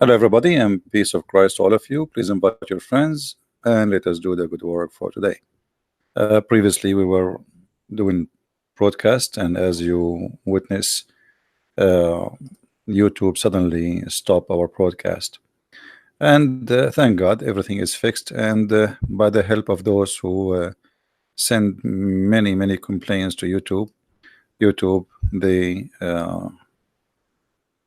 Hello, everybody, and peace of Christ to all of you. Please invite your friends and let us do the good work for today. Previously, we were doing broadcast, and as you witness, uh, YouTube suddenly stopped our broadcast. And thank God, everything is fixed. And by the help of those who send many complaints to YouTube, they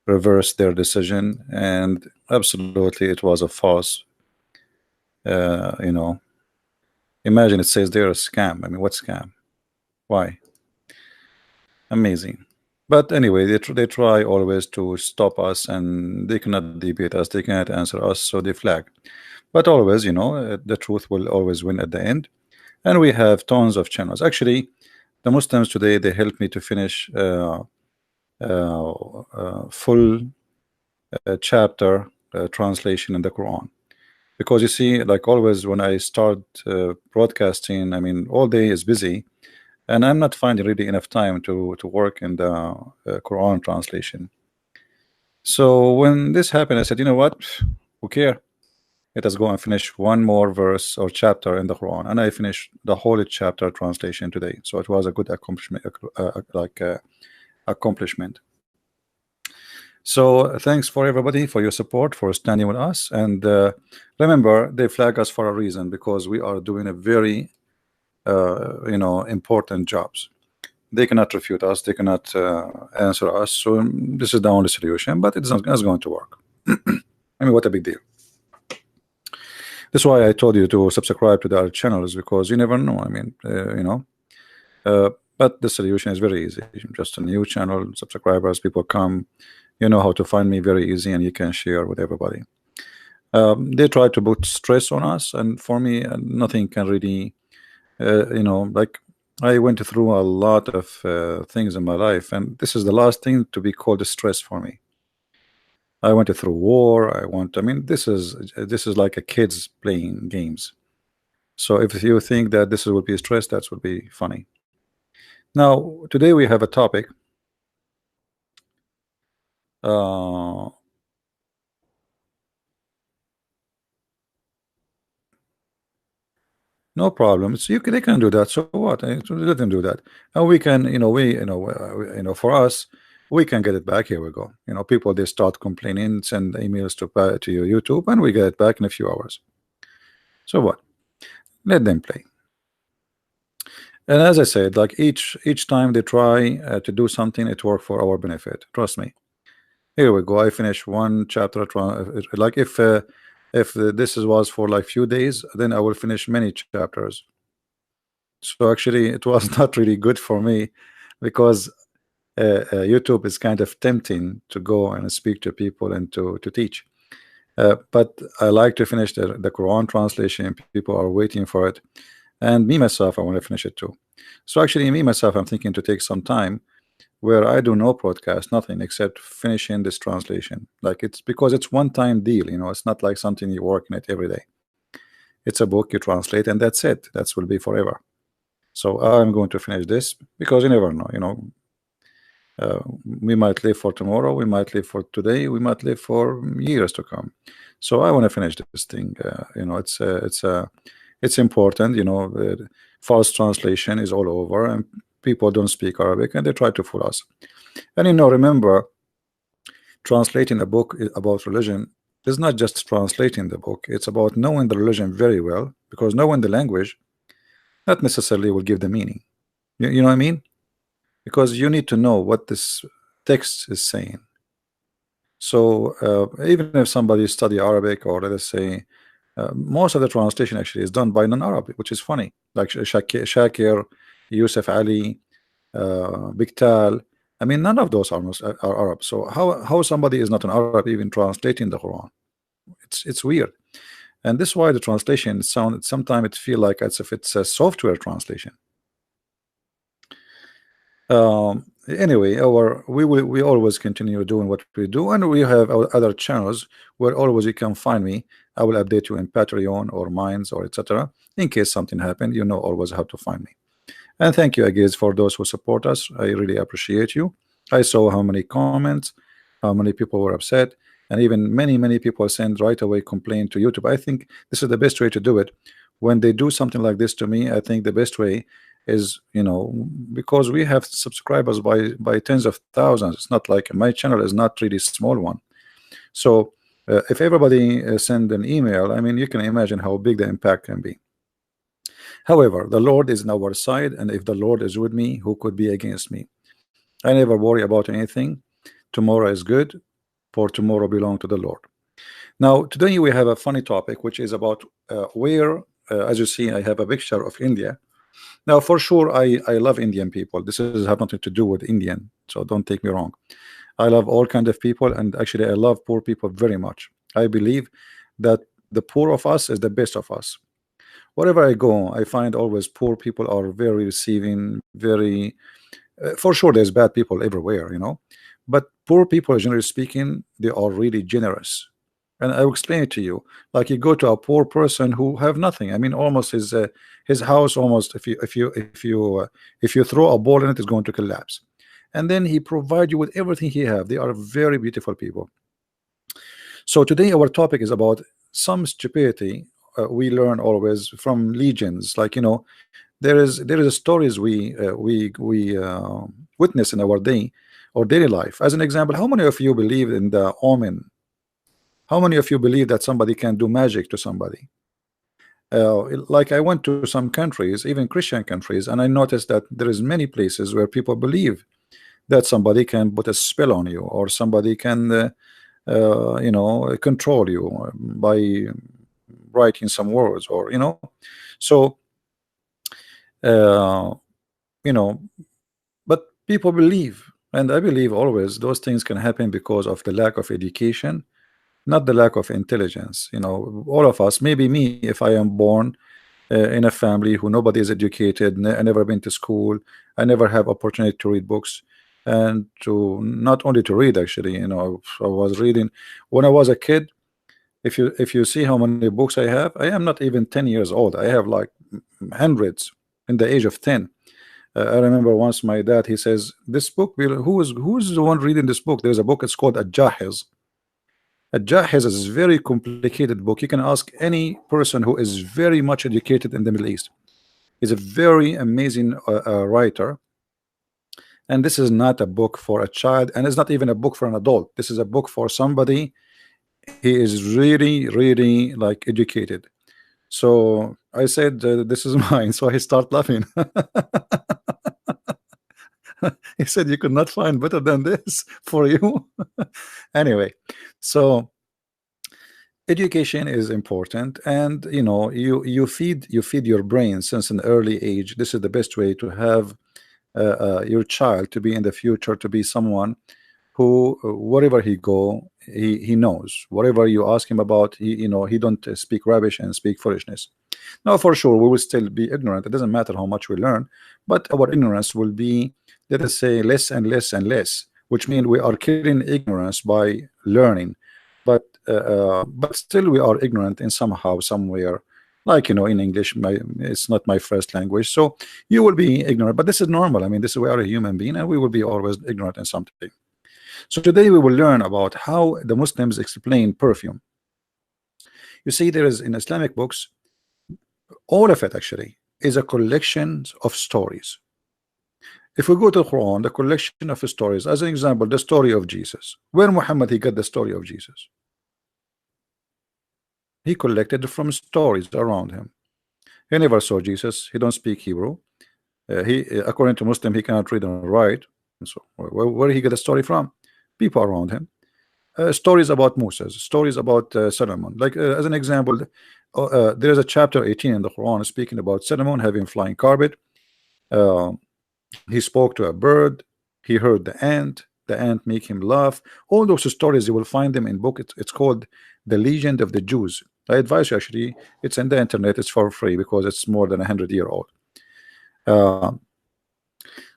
reversed their decision, and absolutely, it was a false. Uh, you know, Imagine it says they're a scam. I mean, what scam? Why? Amazing. But anyway, they try always to stop us, and they cannot debate us, they cannot answer us, so they flag. But always, the truth will always win at the end. And we have tons of channels. Actually, the Muslims today, they helped me to finish full chapter translation in the Quran. Because you see, like always, when I start broadcasting, I mean, all day is busy, and I'm not finding really enough time to work in the Quran translation. So when this happened, I said, you know what? Who care? Let us go and finish one more verse or chapter in the Quran, and I finished the whole chapter translation today. So it was a good accomplishment, accomplishment. So thanks for everybody for your support, for standing with us, and remember, they flag us for a reason because we are doing a very important jobs. They cannot refute us, they cannot answer us, so this is the only solution, but it's not going to work. I mean, what a big deal. That's why I told you to subscribe to the other channels, because you never know. I mean, but the solution is very easy. Just a new channel, subscribers, people come, you know how to find me very easy, and you can share with everybody. They try to put stress on us, and for me, nothing can really like, I went through a lot of things in my life, and this is the last thing to be called a stress for me. I went through war. I mean, this is like a kids playing games. So if you think that this will be stress, that will be funny. Now today we have a topic. Uh, No problem. It's, they can do that. So what? Let them do that, and we can. For us, we can get it back. Here we go. People, they start complaining, send emails to your YouTube, and we get it back in a few hours. So what? Let them play. And as I said, like each time they try to do something, it works for our benefit. Trust me. Here we go. I finished one chapter. Like if this was for like few days, then I will finish many chapters. So actually, it was not really good for me, because YouTube is kind of tempting to go and speak to people and to teach. But I like to finish the Quran translation. People are waiting for it, and me myself, I want to finish it too. So actually, me myself, I'm thinking to take some time where I do no podcast, nothing except finishing this translation. Like, it's because it's one-time deal. It's not like something you work in it every day. It's a book you translate, and that's it. That will be forever. So I'm going to finish this, because you never know. We might live for tomorrow, we might live for today, we might live for years to come. So I want to finish this thing. It's important. False translation is all over, and people don't speak Arabic, and they try to fool us. And remember, translating a book about religion is not just translating the book, it's about knowing the religion very well, because knowing the language not necessarily will give the meaning. You know what I mean? Because you need to know what this text is saying. So even if somebody study Arabic, or let us say, most of the translation actually is done by non-Arab, which is funny, like Shakir, Yusuf Ali, Biktal. I mean, none of those are Arab. So how somebody is not an Arab even translating the Quran? It's weird. And this is why the translation sometimes it feel like as if it's a software translation. Anyway, we always continue doing what we do, and we have our other channels where always you can find me. I will update you in Patreon or Minds or etc. In case something happened, always how to find me. And thank you again for those who support us. I really appreciate you. I saw how many comments, how many people were upset, and even many people send right away complaint to YouTube. I think this is the best way to do it. When they do something like this to me, I think the best way is, because we have subscribers by tens of thousands. It's not like my channel is not really small one. So if everybody send an email, I mean, you can imagine how big the impact can be. However, the Lord is on our side, and if the Lord is with me, who could be against me? I never worry about anything. Tomorrow is good, for tomorrow belong to the Lord. Now, today we have a funny topic, which is about where, as you see, I have a picture of India. Now, for sure, I love Indian people. This is have nothing to do with Indian, so don't take me wrong. I love all kind of people, and actually, I love poor people very much. I believe that the poor of us is the best of us. Wherever I go, I find always poor people are very receiving, very for sure. There's bad people everywhere, but poor people, generally speaking, they are really generous. And I will explain it to you. Like you go to a poor person who have nothing. I mean, almost his house almost, if you throw a ball in it, is going to collapse. And then he provide you with everything he have. They are very beautiful people. So today our topic is about some stupidity we learn always from legions. Like there is stories we witness in our day or daily life. As an example, how many of you believe in the omen? How many of you believe that somebody can do magic to somebody? Like I went to some countries, even Christian countries, and I noticed that there is many places where people believe that somebody can put a spell on you, or somebody can control you by writing some words, or. So uh, you know but people believe, and I believe always those things can happen because of the lack of education, not the lack of intelligence. All of us, maybe me, if I am born in a family who nobody is educated, I never been to school, I never have opportunity to read books, and to not only to read, actually, I was reading when I was a kid. If you see how many books I have, I am not even 10 years old. I have like hundreds in the age of 10. I remember once my dad, he says, this book will, who's the one reading this book? There's a book, it's called Jahiz. Jahiz is a very complicated book. You can ask any person who is very much educated in the Middle East. He's a very amazing writer. And this is not a book for a child, and it's not even a book for an adult. This is a book for somebody. He is really like educated. So I said, this is mine. So I start laughing. He said, you could not find better than this for you. Anyway, so education is important, and you feed your brain since an early age. This is the best way to have your child to be in the future, to be someone who, wherever he go, he knows. Whatever you ask him about, he don't speak rubbish and speak foolishness. Now, for sure, we will still be ignorant. It doesn't matter how much we learn, but our ignorance will be, let us say, less and less and less, which means we are killing ignorance by learning. But still, we are ignorant in somehow, somewhere. Like in English, it's not my first language, so you will be ignorant. But this is normal. I mean, this is we are a human being, and we will be always ignorant in something. So today we will learn about how the Muslims explain perfume. You see, there is in Islamic books, all of it actually is a collection of stories. If we go to the Quran, the collection of stories, as an example, the story of Jesus. Where Muhammad he got the story of Jesus? He collected from stories around him. He never saw Jesus. He don't speak Hebrew. He, according to Muslim, he cannot read and write. And so, where he get the story from? People around him. Stories about Moses, stories about Solomon. Like as an example, there is a chapter 18 in the Quran speaking about Solomon having flying carpet. Uh, he spoke to a bird. He heard the ant make him laugh. All those stories, you will find them in book. It's called The Legend of the Jews. I advise you, actually, it's in the internet. It's for free because it's more than 100-year old. Uh,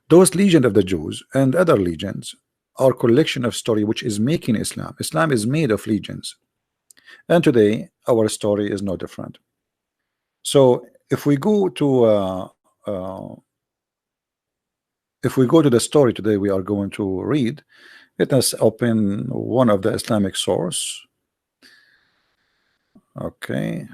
those legend of the Jews and other legends are collection of story which is making Islam. Islam is made of legends, and today our story is no different. So if we go to the story today we are going to read, Let us open one of the Islamic source. Okay.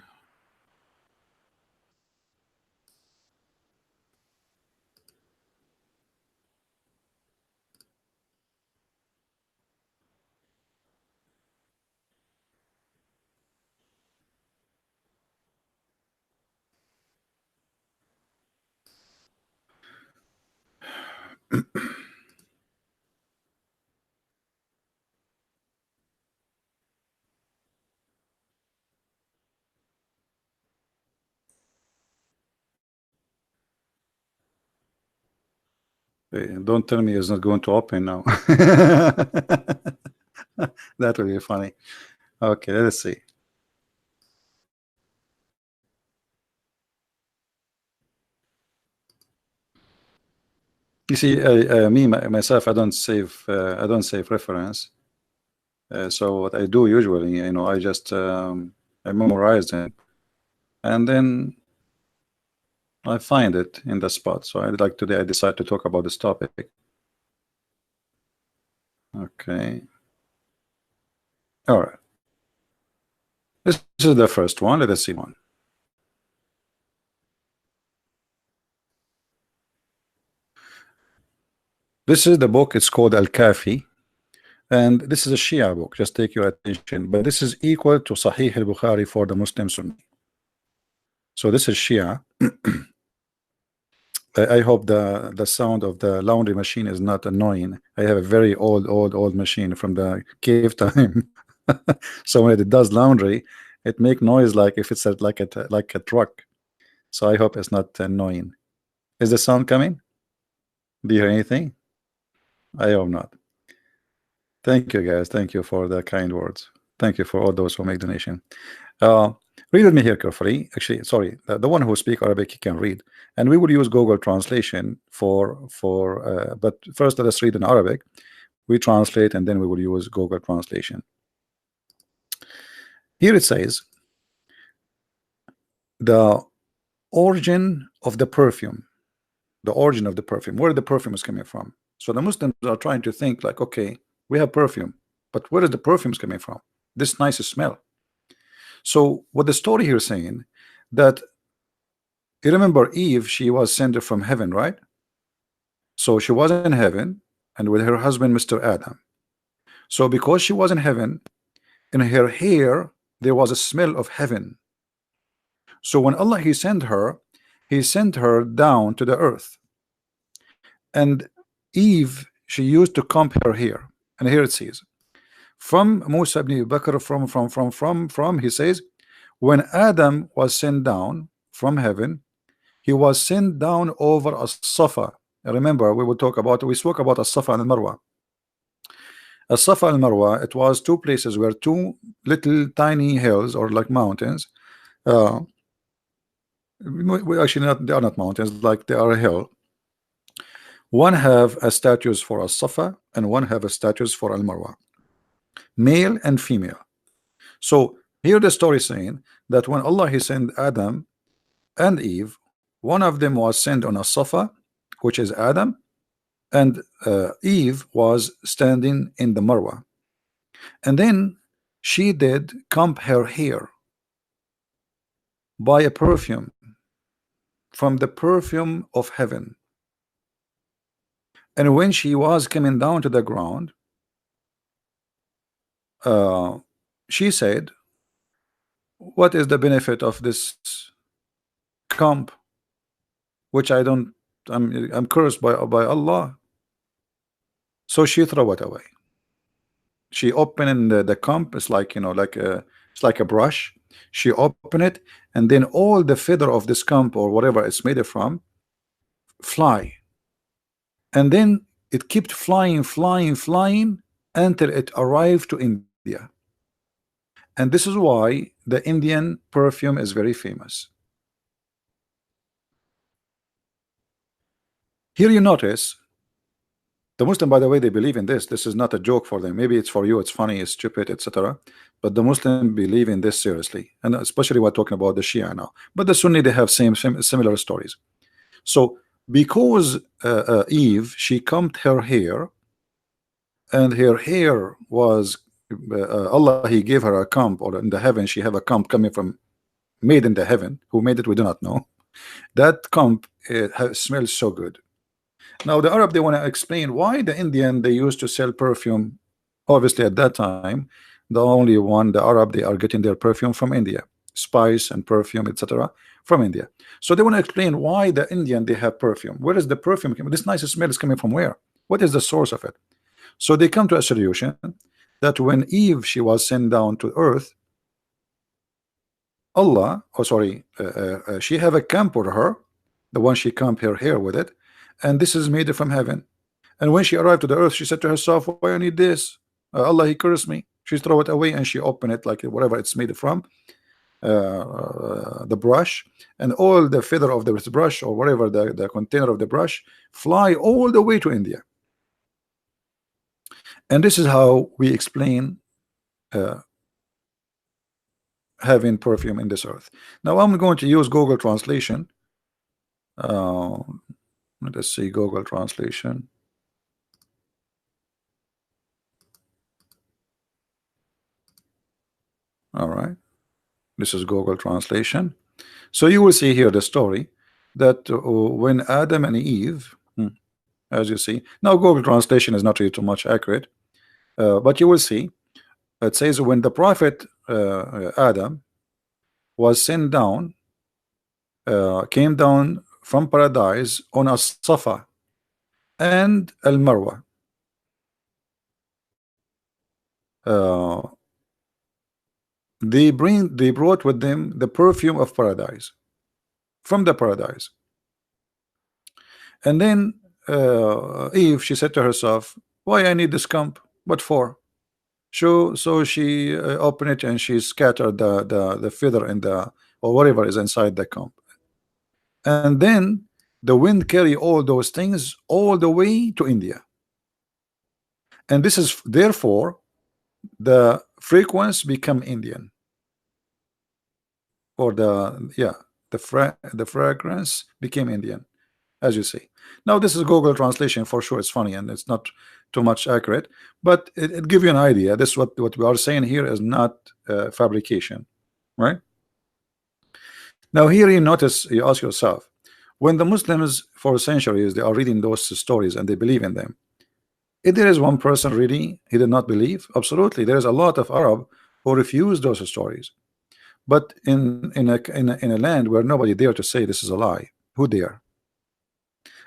Don't tell me it's not going to open now. That will be funny. Okay, let's see. You see, me myself, I don't save reference. So what I do usually, I just I memorize them, and then I find it in the spot. So I like today I decide to talk about this topic. Okay. All right. This is the first one. Let us see one. This is the book. It's called Al-Kafi. And this is a Shia book. Just take your attention. But this is equal to Sahih al-Bukhari for the Muslim Sunni. So this is Shia. I hope the sound of the laundry machine is not annoying. I have a very old machine from the cave time. So when it does laundry, it make noise like if it's like a truck. So I hope it's not annoying. Is the sound coming? Do you hear anything? I hope not. Thank you, guys. Thank you for the kind words. Thank you for all those who make donation. Read with me here carefully. Actually, sorry, the one who speak Arabic he can read, and we will use Google Translation for. But first, let us read in Arabic. We translate, and then we will use Google Translation. Here it says, the origin of the perfume, where the perfume is coming from. So the Muslims are trying to think like, okay, we have perfume, but where is the perfumes coming from? This nice smell. So what the story here is saying, that you remember Eve, she was sent from heaven, right? So she was in heaven and with her husband, Mr. Adam. So because she was in heaven, in her hair there was a smell of heaven. So when Allah he sent her down to the earth, and Eve, she used to comb her hair. And here it says, from Musa ibn Bakr, from he says, when Adam was sent down from heaven, he was sent down over a Safa. Remember, we spoke about a Safa and Marwa. A Safa and Marwa, it was two places where two little tiny hills or like mountains. Actually, they are not mountains, like they are a hill. One have a statues for a Safa and one have a statues for Al Marwa, male and female. So here the story is saying that when Allah he sent Adam and Eve, one of them was sent on a Safa, which is Adam, and Eve was standing in the Marwa. And then she did comb her hair by a perfume from the perfume of heaven. And when she was coming down to the ground, she said, what is the benefit of this comb, which I'm cursed by Allah? So she threw it away. She opened the comb. It's like, it's like a brush. She opened it, and then all the feather of this comb or whatever it's made from fly, and then it kept flying until it arrived to India. And this is why the Indian perfume is very famous. Here you notice the Muslim, by the way, they believe in this. This is not a joke for them. Maybe it's for you, it's funny, it's stupid, etc. But the Muslim believe in this seriously, and especially we're talking about the Shia now. But the Sunni, they have similar stories. So because Eve, she combed her hair, and her hair was Allah, He gave her a comb, or in the heaven she have a comb coming from, made in the heaven. Who made it, we do not know. That comb, it smells so good. Now the Arab, they want to explain why the Indian, they used to sell perfume. Obviously at that time, the only one, the Arab, they are getting their perfume from India, spice and perfume, etc., from India. So they want to explain why the Indian, they have perfume. Where is the perfume coming? This nice smell is coming from where? What is the source of it? So they come to a solution that when Eve, she was sent down to earth, Allah, oh sorry, she have a comb for her, the one she comb her hair with it, and this is made from heaven. And when she arrived to the earth, she said to herself, "Why I need this? Allah, He cursed me." She throw it away and she open it, like whatever it's made from, the brush, and all the feather of the brush, or whatever the container of the brush, fly all the way to India. And this is how we explain uh, having perfume in this earth. Now I'm going to use Google translation. uh, let us see, Google translation. All right, this is Google translation. So you will see here the story that when Adam and Eve, as you see now, Google translation is not really too much accurate, but you will see it says when the prophet Adam was sent down, came down from paradise on a Safa and Al Marwa. Uh, they brought with them the perfume of paradise, from the paradise. And then Eve, she said to herself, "Why I need this comb? What for?" So she opened it and she scattered the feather in the, or whatever is inside the comb. And then the wind carry all those things all the way to India. And this is therefore the frequency become Indian, or the fragrance became Indian, as you see. Now this is Google translation for sure. It's funny and it's not too much accurate, but it gives you an idea. This what we are saying here is not fabrication, right? Now here you notice, you ask yourself, when the Muslims for centuries they are reading those stories and they believe in them, if there is one person really he did not believe, absolutely there is a lot of Arab who refuse those stories. But in a land where nobody dare to say this is a lie, who dare?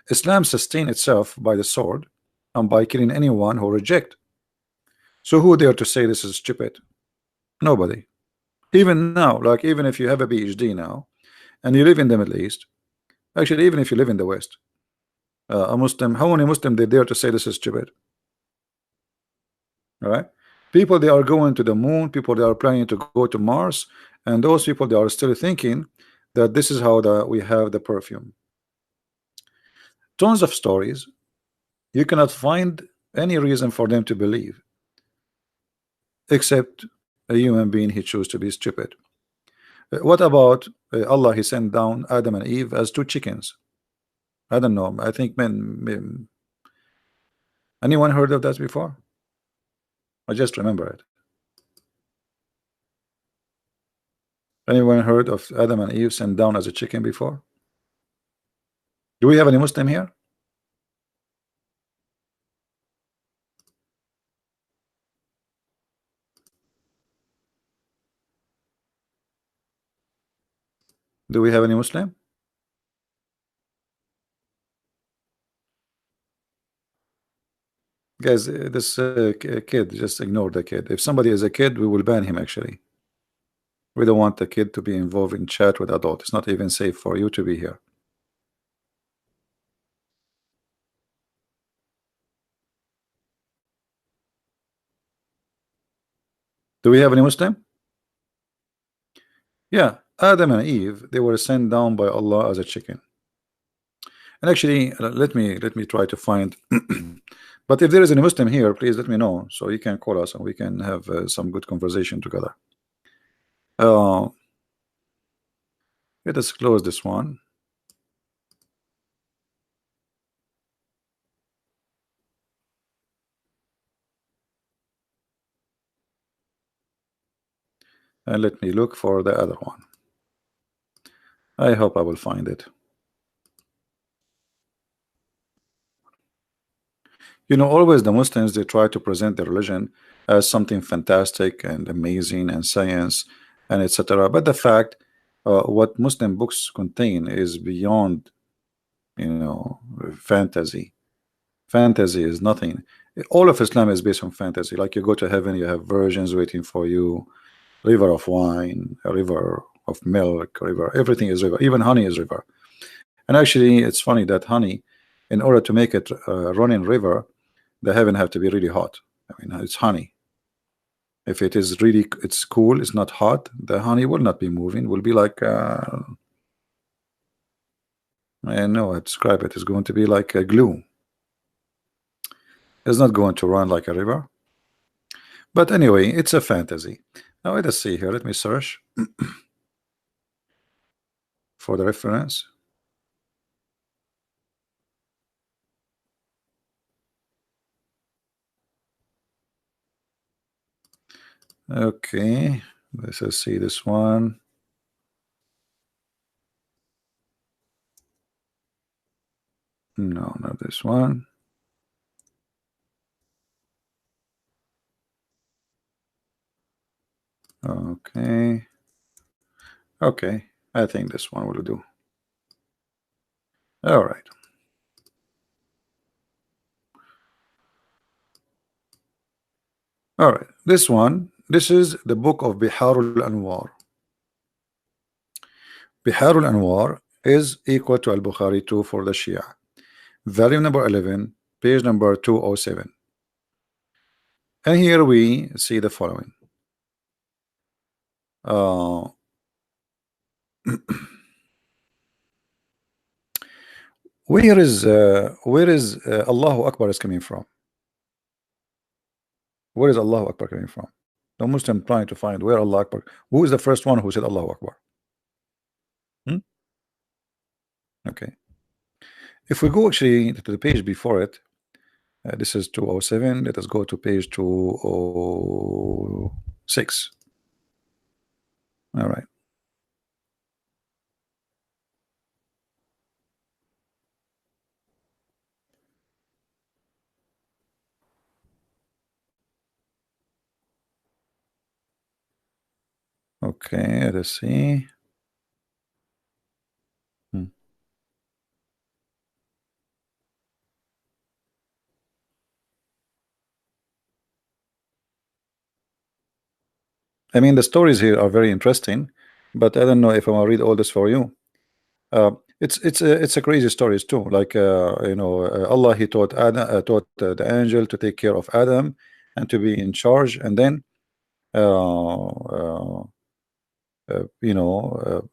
Islam sustains itself by the sword and by killing anyone who reject. So who dare to say this is stupid? Nobody. Even now, like even if you have a PhD now and you live in the Middle East, actually even if you live in the West, a Muslim, how many Muslim they dare to say this is stupid? All right, people they are going to the moon, people they are planning to go to Mars, and those people they are still thinking that this is how we have the perfume. Tons of stories, you cannot find any reason for them to believe except a human being he chose to be stupid. What about Allah? He sent down Adam and Eve as two chickens. I don't know, I think men, anyone heard of that before? I just remember it. Anyone heard of Adam and Eve sent down as a chicken before? Do we have any Muslim here? Do we have any Muslim? Guys, this kid, just ignore the kid. If somebody is a kid, we will ban him actually. We don't want the kid to be involved in chat with adult. It's not even safe for you to be here. Do we have any Muslim? Yeah, Adam and Eve, they were sent down by Allah as a chicken. And actually, let me try to find. But if there is any Muslim here, please let me know so you can call us and we can have some good conversation together. Uh, Let us close this one. And let me look for the other one. I hope I will find it. You know, always the Muslims, they try to present their religion as something fantastic and amazing and science and etc. But the fact, what Muslim books contain is beyond, you know, fantasy. Fantasy is nothing. All of Islam is based on fantasy. Like you go to heaven, you have virgins waiting for you, river of wine, a river of milk, river. Everything is river. Even honey is river. And actually, it's funny that honey, in order to make it running river, the heaven have to be really hot. I mean, it's honey. If it is really, it's cool, it's not hot, the honey will not be moving. Will be like, I know I describe it. It's going to be like a glue. It's not going to run like a river. But anyway, it's a fantasy. Now let us see here. Let me search for the reference. Okay, let's see this one. No, not this one. Okay. Okay, I think this one will do. All right. All right. This one, this is the book of Biharul Anwar. Biharul Anwar is equal to Al-Bukhari 2 for the Shia. Volume number 11, page number 207. And here we see the following. Where is Allahu Akbar is coming from? Where is Allahu Akbar coming from? The Muslim trying to find where Allah Akbar. Who is the first one who said Allahu Akbar? Hmm? Okay. If we go actually to the page before it, this is 207. Let us go to page 206. All right. Okay, let's see. Hmm. I mean, the stories here are very interesting, but I don't know if I'm gonna read all this for you. It's a crazy stories too. Like Allah, He taught Adam, taught the angel to take care of Adam and to be in charge, and then uh, uh, you know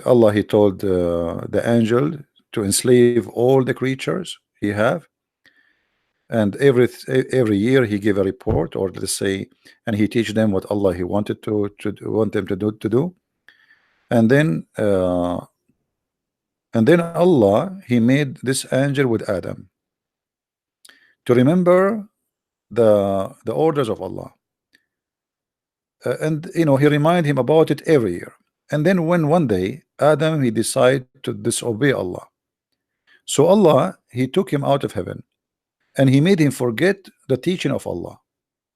Allah, He told the angel to enslave all the creatures He have, and every year He gave a report, or let's say, and He teach them what Allah He wanted want them to do, and then Allah, He made this angel with Adam to remember the orders of Allah, and He remind him about it every year. And then when one day Adam, he decided to disobey Allah, so Allah, He took him out of heaven and He made him forget the teaching of Allah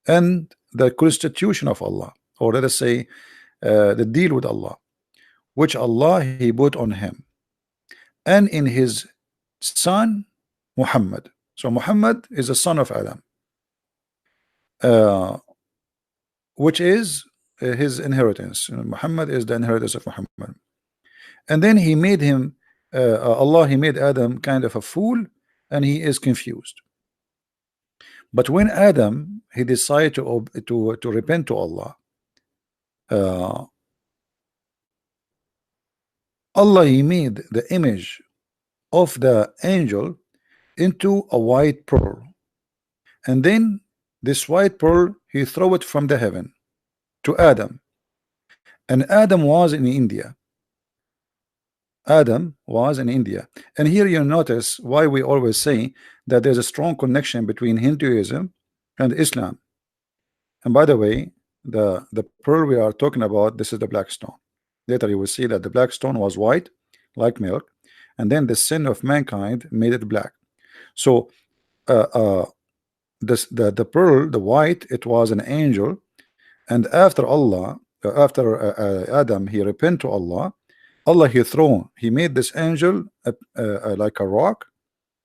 and the constitution of Allah, or let us say the deal with Allah, which Allah He put on him and in his son Muhammad. So Muhammad is the son of Adam, uh, which is his inheritance. Muhammad is the inheritance of Muhammad. And then He made him, Allah, He made Adam kind of a fool, and he is confused. But when Adam, he decided to repent to Allah, uh, Allah, He made the image of the angel into a white pearl, and then this white pearl He threw it from the heaven to Adam, and Adam was in India. Adam was in India. And here you notice why we always say that there's a strong connection between Hinduism and Islam. And by the way, the pearl we are talking about, this is the black stone. Later you will see that the black stone was white like milk, and then the sin of mankind made it black. So uh, uh, the pearl, the white, it was an angel, and after Allah, Adam, he repent to Allah. Allah he made this angel like a rock,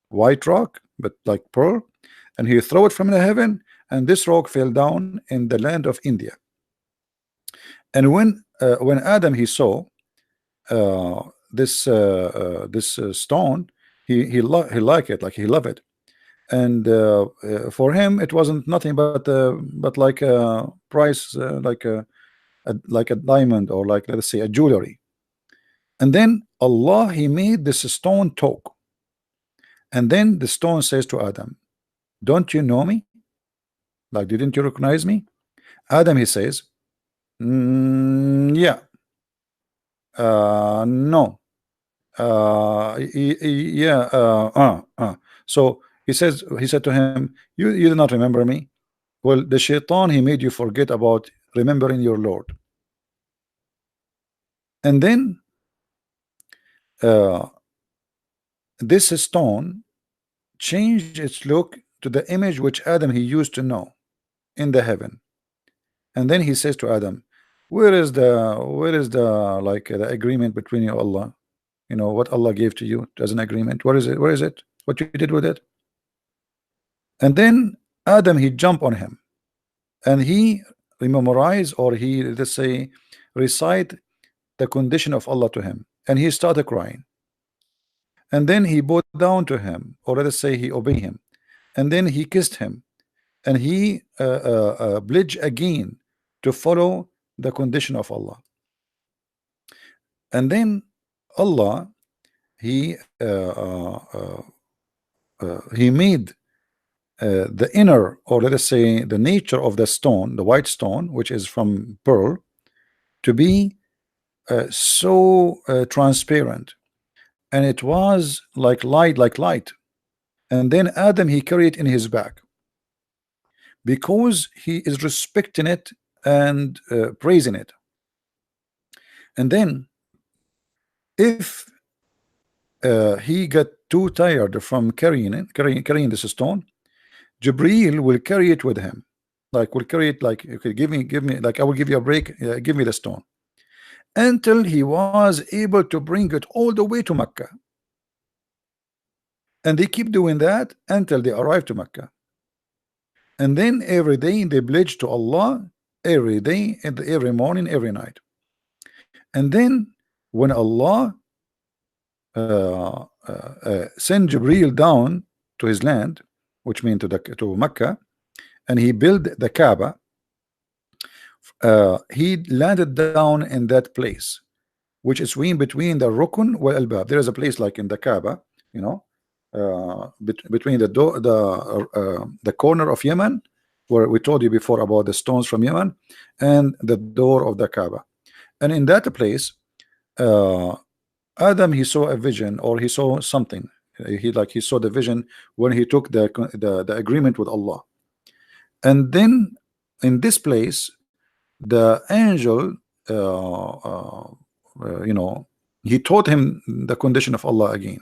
white rock, but like pearl, and he throw it from the heaven, and this rock fell down in the land of India. And when Adam he saw this stone, he like it, like he love it, and for him it wasn't nothing but like a price, like a diamond, or like, let's say, a jewelry. And then Allah he made this stone talk, and then the stone says to Adam, don't you know me? Like, didn't you recognize me? Adam he says, yeah, no, yeah, so he said to him, you did not remember me. Well, the shaitan he made you forget about remembering your Lord. And then uh, this stone changed its look to the image which Adam he used to know in the heaven. And then he says to Adam, where is the like the agreement between you, Allah? You know what Allah gave to you as an agreement? Where is it? Where is it? What you did with it? And then Adam he jump on him, and he memorize, or he, let's say, recite the condition of Allah to him, and he started crying. And then he bowed down to him, or let us say he obeyed him, and then he kissed him, and he pledged again to follow the condition of Allah. And then Allah he made the inner, or let us say the nature of the stone, the white stone, which is from pearl, to be so transparent, and it was like light. And then Adam he carried it in his back because he is respecting it and praising it. And then if he got too tired from carrying this stone, Jibril will carry it with him, like will carry it, like, okay, give me, like, I will give you a break, give me the stone, until he was able to bring it all the way to Mecca. And they keep doing that until they arrive to Mecca. And then every day they pledge to Allah, every day and every morning, every night. And then when Allah send Jibril down to his land, which means to Mecca, and he built the Kaaba, he landed down in that place, which is between the Rukun wal Albab. There is a place like in the Kaaba, you know, between the door, the corner of Yemen, where we told you before about the stones from Yemen, and the door of the Kaaba. And in that place, Adam he saw a vision, or he saw something. He saw the vision when he took the agreement with Allah. And then in this place, the angel, you know, he taught him the condition of Allah again.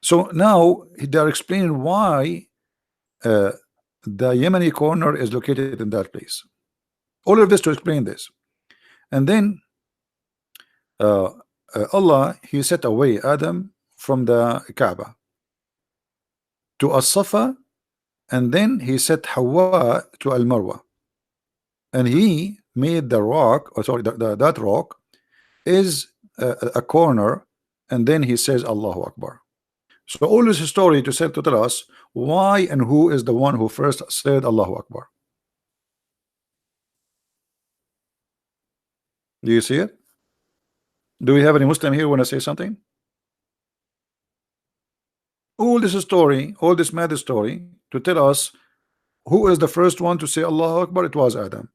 So now they are explaining why the Yemeni corner is located in that place. All of this to explain this. And then Allah he set away Adam from the Kaaba to As-Safa, and then he set Hawa to Al-Marwa, and he made the rock, or sorry, that rock is a corner, and then he says Allahu Akbar. So all this story to tell us why and who is the one who first said Allahu Akbar. Do you see it? Do we have any Muslim here want to say something? All this story, all this mad story to tell us who is the first one to say Allahu Akbar. It was Adam.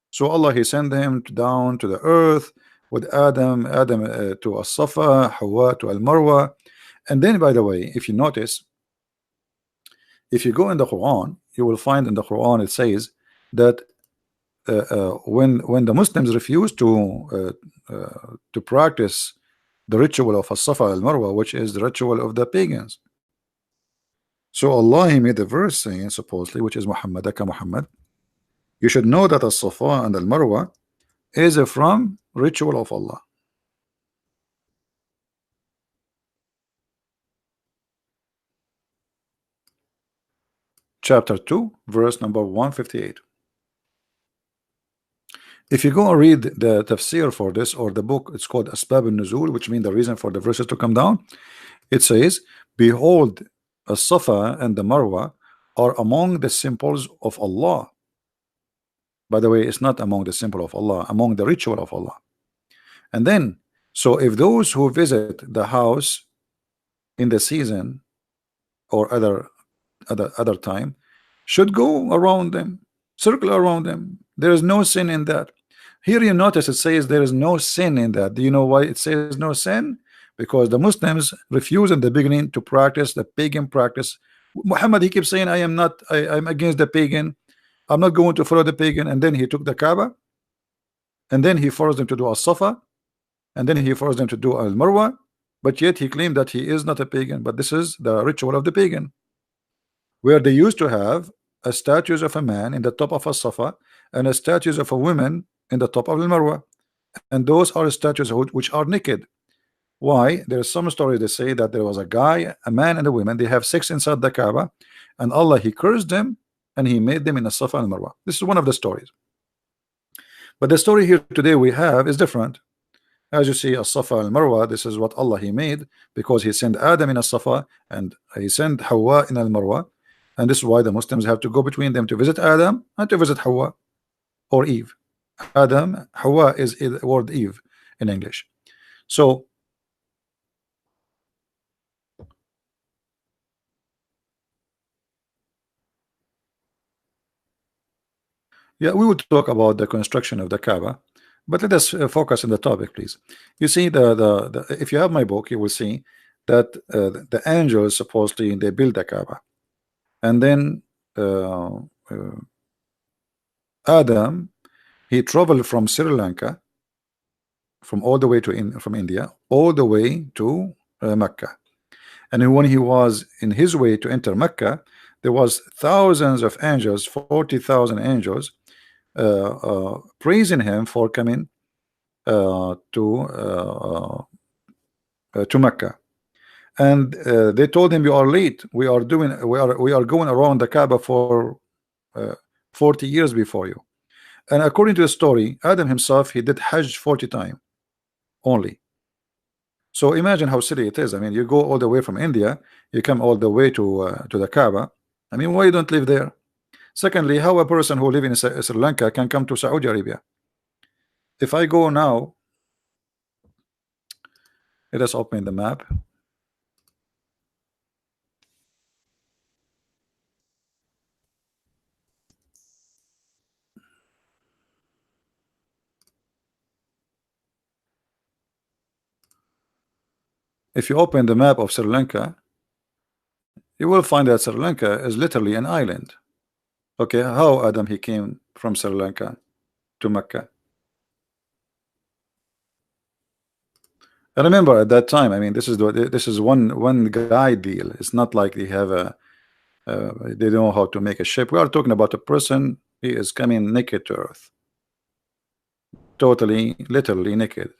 So Allah he sent him down to the earth with Adam to As-Safa, Hawa to Al-Marwa. And then, by the way, if you notice, if you go in the Quran, you will find in the Quran it says that when the Muslims refuse to practice the ritual of As-Safa al-Marwa, which is the ritual of the pagans. So Allah He made a verse saying, supposedly, which is Muhammadaka Muhammad, you should know that As-Safa and al-Marwa is from ritual of Allah. Chapter 2, verse number 158. If you go and read the tafsir for this, or the book, it's called Asbab al-Nuzul, which means the reason for the verses to come down. It says, behold, As-Safa and the Marwa are among the symbols of Allah. By the way, it's not among the symbol of Allah, among the ritual of Allah. And then, so if those who visit the house in the season or other time should go around them, circle around them, there is no sin in that. Here you notice it says there is no sin in that. Do you know why it says no sin? Because the Muslims refuse in the beginning to practice the pagan practice. Muhammad, he keeps saying, I'm against the pagan, I'm not going to follow the pagan. And then he took the Kaaba, and then he forced them to do As-Safa, and then he forced them to do Al-Marwa, but yet he claimed that he is not a pagan, but this is the ritual of the pagan, where they used to have a statues of a man in the top of As-Safa and a statues of a woman in the top of Al-Marwa, and those are statues which are naked. Why? There are some stories that say that there was a guy, a man and a woman, they have sex inside the Kaaba, and Allah He cursed them and He made them in the Safa and Marwa. This is one of the stories. But the story here today we have is different. As you see, As-Safa and Marwa, this is what Allah He made, because He sent Adam in As-Safa and He sent Hawa in Al-Marwa, and this is why the Muslims have to go between them to visit Adam and to visit Hawa or Eve. Adam, Hawa is the word Eve in English. So yeah, we would talk about the construction of the Kaaba, but let us focus on the topic, please. You see, if you have my book, you will see that the angels supposedly they build the Kaaba, and then Adam, he traveled from Sri Lanka, from all the way to from India, all the way to Mecca. And when he was in his way to enter Mecca, there was thousands of angels, 40,000 angels, praising him for coming to Mecca. And they told him, you are late, we are going around the Kaaba for 40 years before you. And according to the story, Adam himself, he did Hajj 40 times only. So imagine how silly it is. I mean, you go all the way from India, you come all the way to the Kaaba. I mean, why you don't live there? Secondly, how a person who live in Sri Lanka can come to Saudi Arabia? If I go now, let us open the map. If you open the map of Sri Lanka, you will find that Sri Lanka is literally an island. Okay, how Adam he came from Sri Lanka to Mecca? I remember at that time, I mean, this is one guy deal. It's not like they have they don't know how to make a ship. We are talking about a person. He is coming naked to earth, totally, literally naked.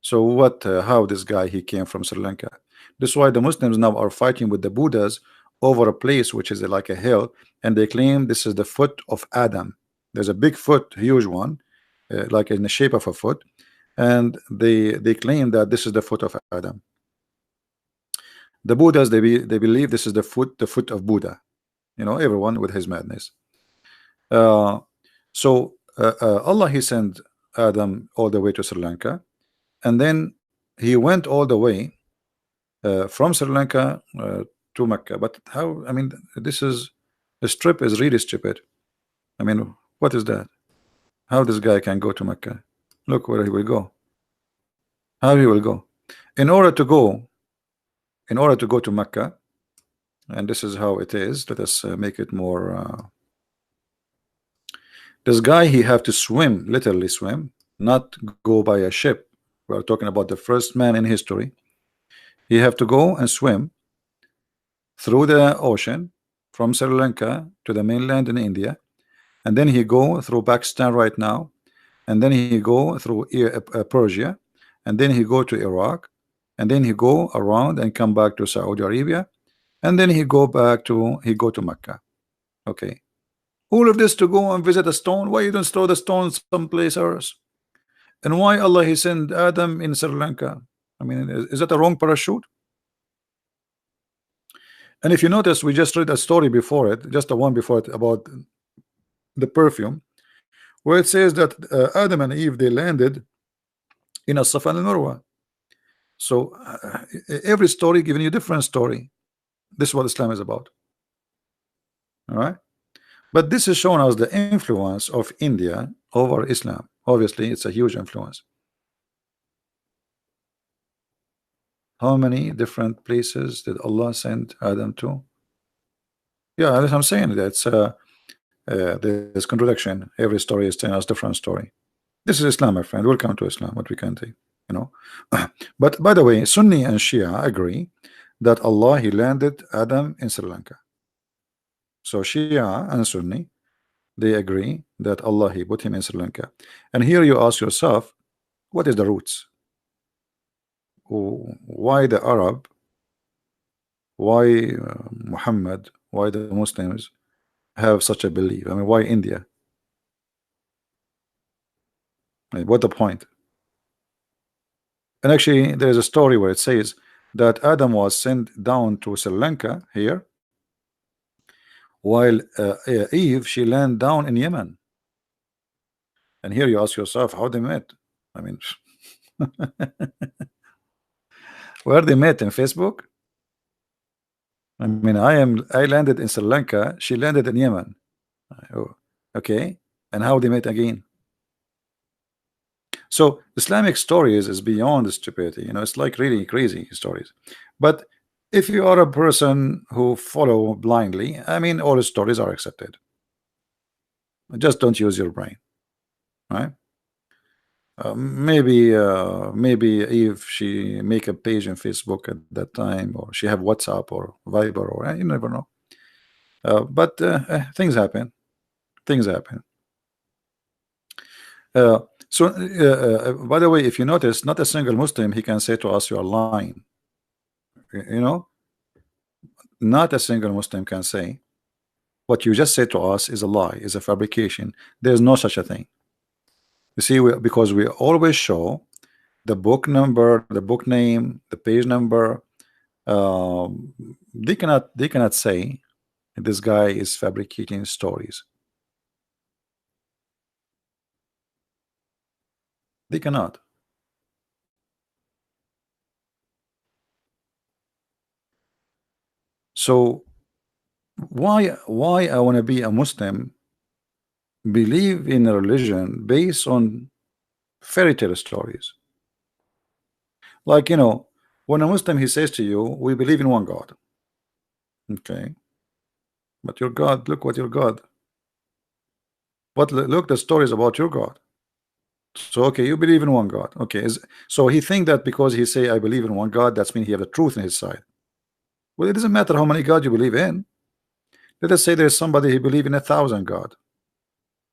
So what? How this guy he came from Sri Lanka? This is why the Muslims now are fighting with the Buddhas over a place which is like a hill, and they claim this is the foot of Adam. There's a big foot, huge one, like in the shape of a foot, and they claim that this is the foot of Adam. The Buddhas they believe this is the foot of Buddha. Everyone with his madness. So Allah he sent Adam all the way to Sri Lanka, and then he went all the way from Sri Lanka to Mecca. But how? I mean, this trip is really stupid. I mean, what is that? How this guy can go to Mecca? Look where he will go. How he will go? In order to go to Mecca, and this is how it is. Let us make it more This guy, he have to swim, literally swim, not go by a ship. We are talking about the first man in history. He have to go and swim through the ocean from Sri Lanka to the mainland in India, and then he go through Pakistan right now, and then he go through Persia, and then he go to Iraq, and then he go around and come back to Saudi Arabia, and then he go to Mecca. Okay, all of this to go and visit a stone. Why you don't throw the stone someplace else? And why Allah he sent Adam in Sri Lanka? I mean, is that a wrong parachute? And if you notice, we just read a story before it, just the one before it, about the perfume, where it says that Adam and Eve, they landed in a Safa and Marwa. So every story giving you a different story. This is what Islam is about. All right, but this is showing us the influence of India over Islam. Obviously, it's a huge influence. How many different places did Allah send Adam to? Yeah, that's what I'm saying. That's there's contradiction. Every story is telling us different story. This is Islam, my friend. Welcome to Islam. What we can take, you know. But by the way, Sunni and Shia agree that Allah he landed Adam in Sri Lanka. So Shia and Sunni, they agree that Allah he put him in Sri Lanka. And here you ask yourself, what is the roots? Why the Arab? Why Muhammad? Why the Muslims have such a belief? I mean, why India? What the point? And actually, there is a story where it says that Adam was sent down to Sri Lanka here, while Eve she landed down in Yemen. And here you ask yourself how they met. I mean, where they met in Facebook? I mean, I landed in Sri Lanka. She landed in Yemen. Oh, okay, and how they met again? So Islamic stories is beyond the stupidity. You know, it's like really crazy stories. But if you are a person who follow blindly, I mean, all the stories are accepted. Just don't use your brain, right? Maybe if she make a page on Facebook at that time, or she have WhatsApp or Viber, or you never know. But things happen. Things happen. By the way, if you notice, not a single Muslim he can say to us, "You are lying." You know, not a single Muslim can say what you just said to us is a lie, is a fabrication. There's no such a thing. You see, because we always show the book number, the book name, the page number. They cannot say this guy is fabricating stories. They cannot. So why I want to be a Muslim, believe in a religion based on fairy tale stories? Like, you know, when a Muslim he says to you, we believe in one God. Okay, but your God, look what your God. But look the stories about your God. So okay, you believe in one God. Okay, so he think that because he say I believe in one God, that's mean he have the truth in his side. Well, it doesn't matter how many God you believe in. Let us say there's somebody who believe in 1,000 God.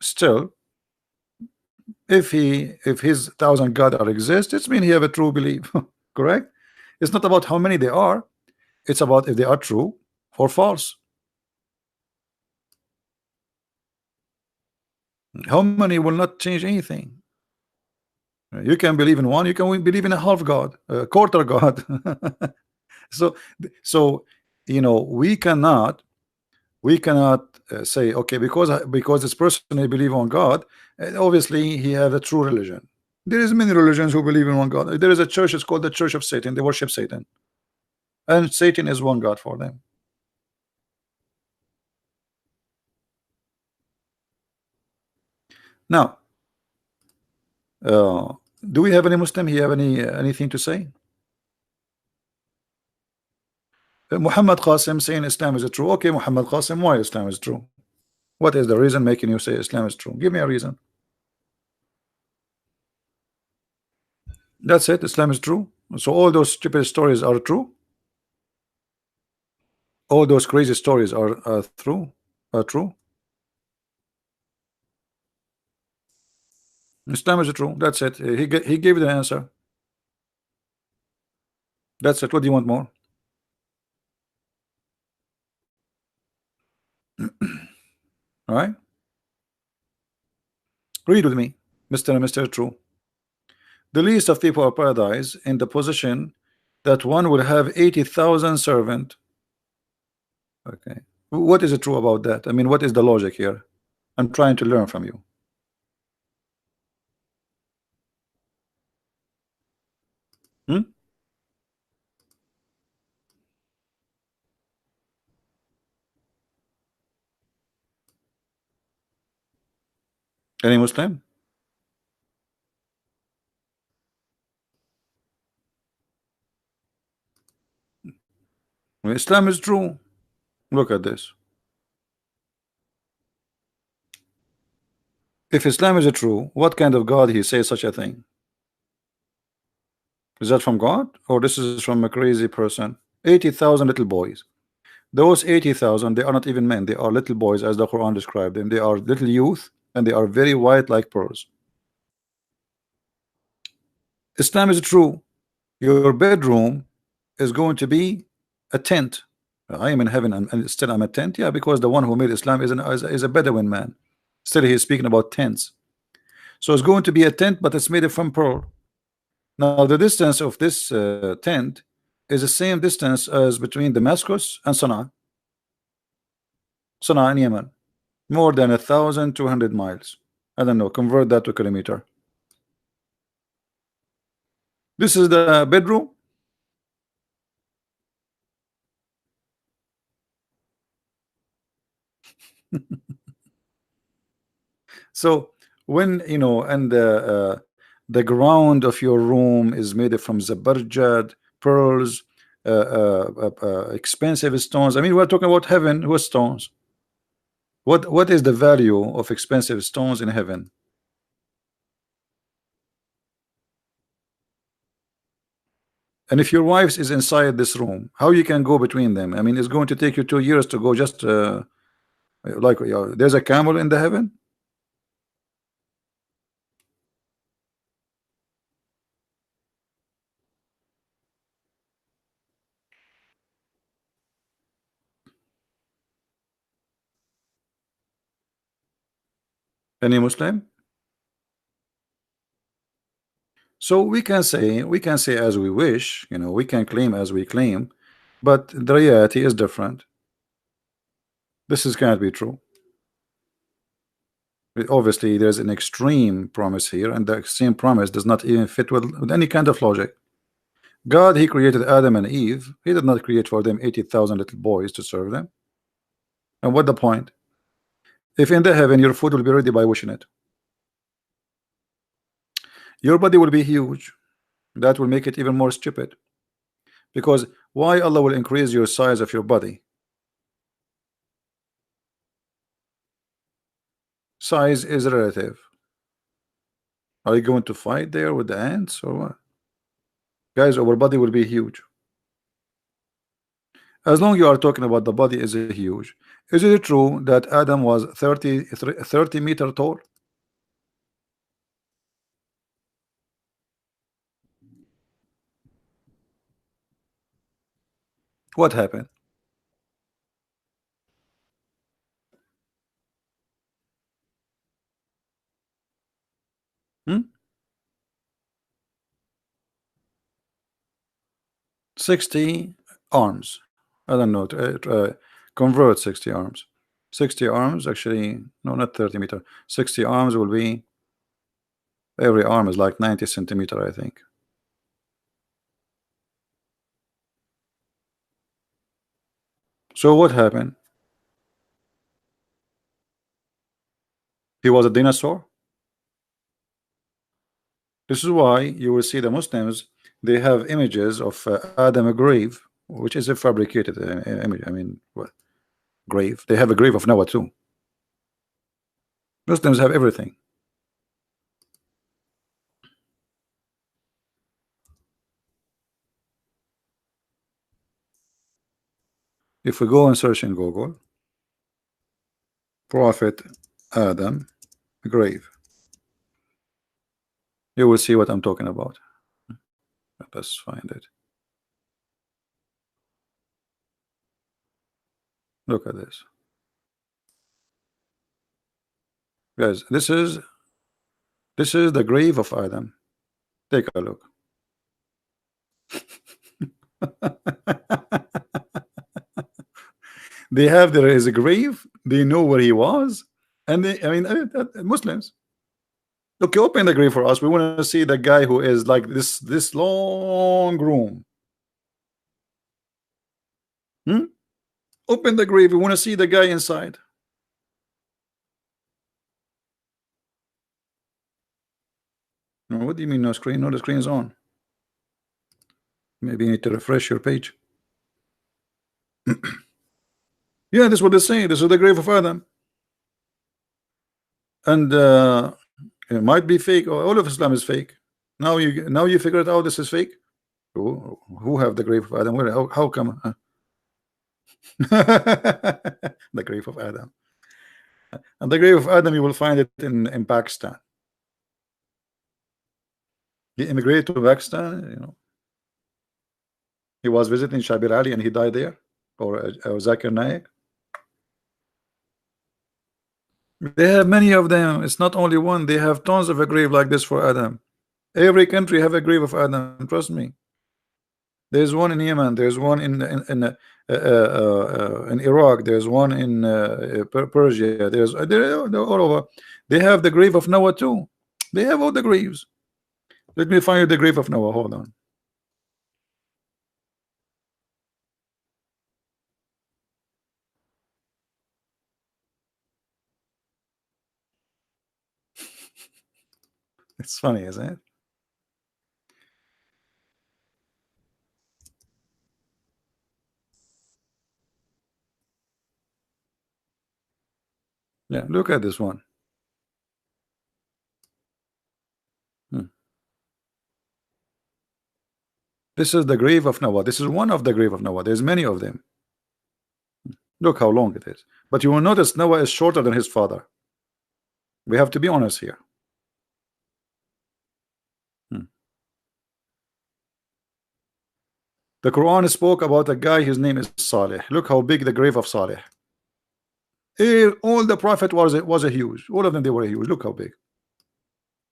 Still, if his 1,000 God are exist, it's mean he have a true belief. Correct? It's not about how many they are. It's about if they are true or false. How many will not change anything. You can believe in one, you can believe in a half God, a quarter God. so so you know, we cannot say okay, because this person they believe on God, obviously he have a true religion. There is many religions who believe in one God. There is a church, it's called the Church of Satan. They worship Satan, and Satan is one God for them. Now, do we have any Muslim? He have anything to say? Muhammad Qasim saying Islam is true. Okay, Muhammad Qasim, why Islam is true? What is the reason making you say Islam is true? Give me a reason. That's it. Islam is true. So all those stupid stories are true. All those crazy stories are true. Are true. Islam is true. That's it. He gave you the answer. That's it. What do you want more? All right. Read with me, Mr. and Mr. True. The least of people of paradise in the position that one will have 80,000 servant. Okay. What is it true about that? I mean, what is the logic here? I'm trying to learn from you. Hmm? Any Muslim? Islam is true. Look at this. If Islam is true, what kind of God he says such a thing? Is that from God or this is from a crazy person? 80,000 little boys. Those 80,000, they are not even men. They are little boys, as the Quran described them. They are little youth, and they are very white like pearls. Islam is true. Your bedroom is going to be a tent. I am in heaven and still I'm a tent. Yeah, because the one who made Islam is a Bedouin man. Still, he is speaking about tents. So it's going to be a tent, but it's made from pearl. Now, the distance of this tent is the same distance as between Damascus and Sana'a. Sana'a in Yemen. More than 1,200 miles. I don't know, convert that to kilometer. This is the bedroom. So when you know, and the ground of your room is made from zabarjad, pearls, expensive stones. I mean, we're talking about heaven with stones. What is the value of expensive stones in heaven? And if your wife is inside this room, how you can go between them? I mean, it's going to take you 2 years to go just like there's a camel in the heaven. Any Muslim? So we can say as we wish, we can claim as we claim, but the reality is different. This is cannot be true. Obviously, there's an extreme promise here, and the extreme promise does not even fit with any kind of logic. God, He created Adam and Eve. He did not create for them 80,000 little boys to serve them. And what the point? If in the heaven your food will be ready by wishing it, your body will be huge. That will make it even more stupid. Because why Allah will increase your size of your body? Size is relative. Are you going to fight there with the ants or what? Guys, our body will be huge. As long you are talking about the body is huge. Is it true that Adam was 30 meter tall? What happened? Hmm? 60 arms. I don't know. Convert 60 arms. 60 arms, actually, no, not 30 meter. 60 arms will be, every arm is like 90 centimeter, I think. So what happened? He was a dinosaur. This is why you will see the Muslims, they have images of Adam grave, which is a fabricated image. I mean, what grave? They have a grave of Noah too. Muslims have everything. If we go and search in Google, Prophet Adam grave, you will see what I'm talking about. Let's find it. Look at this, guys. This is the grave of Adam. Take a look. They have there is a grave. They know where he was, and they, I mean, Muslims. Look, you open the grave for us. We want to see the guy who is like this long room. Hmm? Open the grave. We want to see the guy inside. What do you mean no screen? No, the screen is on. Maybe you need to refresh your page. Yeah, this is what they say. This is the grave of Adam, and it might be fake. All of Islam is fake. Now you figure it out. This is fake. Who have the grave of Adam? Where? How come? The grave of Adam. And the grave of Adam, you will find it in Pakistan. He immigrated to Pakistan. You know, he was visiting Shabir Ali and he died there, or Zakir Naik. They have many of them. It's not only one. They have tons of a grave like this for Adam. Every country have a grave of Adam. Trust me. There's one in Yemen. There's one in Iraq. There's one in Persia. They're all over. They have the grave of Noah too. They have all the graves. Let me find you the grave of Noah. Hold on. It's funny, isn't it? Yeah, look at this one. This is the grave of Noah. This is one of the grave of Noah. There's many of them. Look how long it is. But you will notice Noah is shorter than his father. We have to be honest here. The Quran spoke about a guy, his name is Saleh. Look how big the grave of Saleh. All the prophet was a huge. All of them, they were huge. Look how big.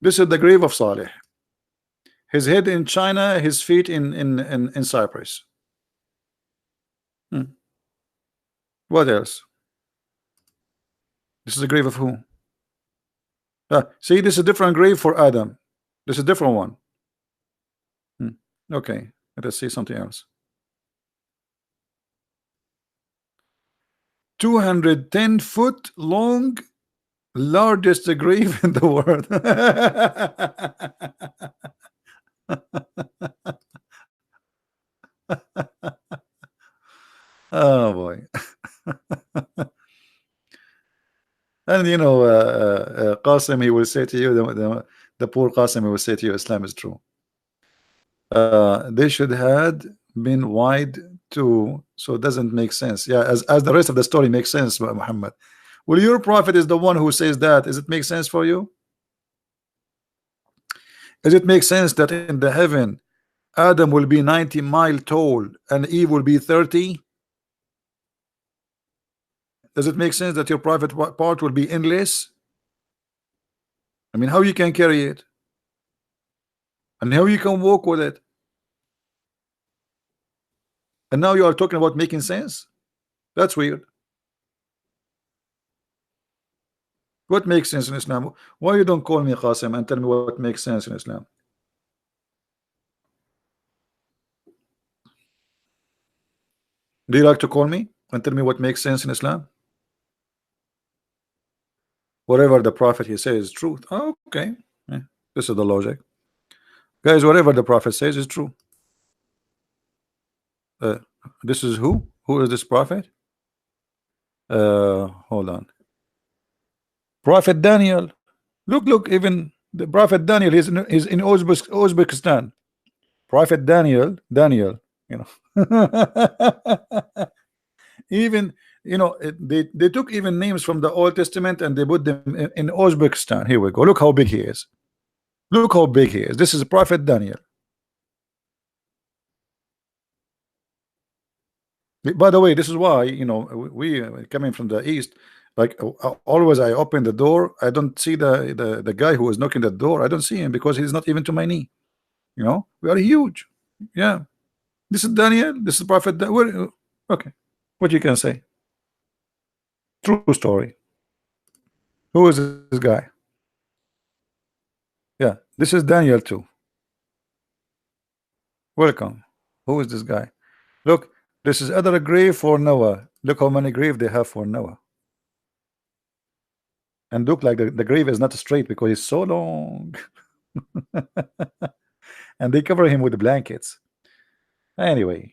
This is the grave of Saleh. His head in China, his feet in Cyprus. What else? This is the grave of who? See, this is a different grave for Adam. This is a different one. Okay, let us see something else. 210-foot long, largest grave in the world. Oh boy. And you know, Qasim, he will say to you, the poor Qasim, he will say to you, Islam is true. They should had been wide too, so it doesn't make sense. Yeah, as the rest of the story makes sense, Muhammad. Well, your prophet is the one who says that. Does it make sense for you? Does it make sense that in the heaven Adam will be 90 miles tall and Eve will be 30? Does it make sense that your private part will be endless? I mean, how you can carry it? And how you can walk with it? And now you are talking about making sense? That's weird. What makes sense in Islam? Why you don't call me Qasim and tell me what makes sense in Islam? Do you like to call me and tell me what makes sense in Islam? Whatever the prophet he says is truth. Oh, okay. Yeah, this is the logic. Guys, whatever the prophet says is true. This is who? Who is this prophet? Hold on. Prophet Daniel. Look, even the Prophet Daniel is in Uzbekistan. Prophet Daniel, you know. Even they took even names from the Old Testament and they put them in Uzbekistan. Here we go. Look how big he is. Look how big he is. This is Prophet Daniel. By the way, this is why we coming from the east. Like always, I open the door. I don't see the guy who is knocking the door. I don't see him because he's not even to my knee. We are huge. Yeah, this is Daniel. This is Prophet. Okay, what you can say? True story. Who is this guy? Yeah, this is Daniel too. Welcome. Who is this guy? Look, this is other grave for Noah. Look how many grave they have for Noah. And look like the grave is not straight because it's so long. And they cover him with the blankets. Anyway,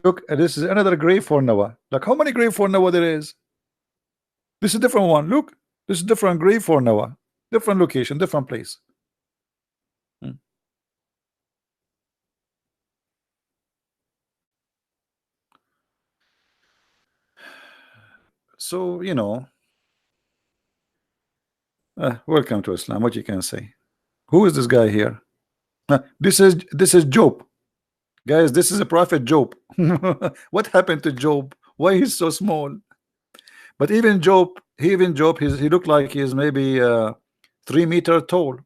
look, this is another grave for Noah. Like how many grave for Noah there is? This is a different one. Look, this is different grave for Noah. Different location, different place. Hmm. So, welcome to Islam. What you can say? Who is this guy here? This is Job. Guys, this is a prophet Job. What happened to Job? Why he's so small? But even Job, he looked like he's maybe 3 meter tall.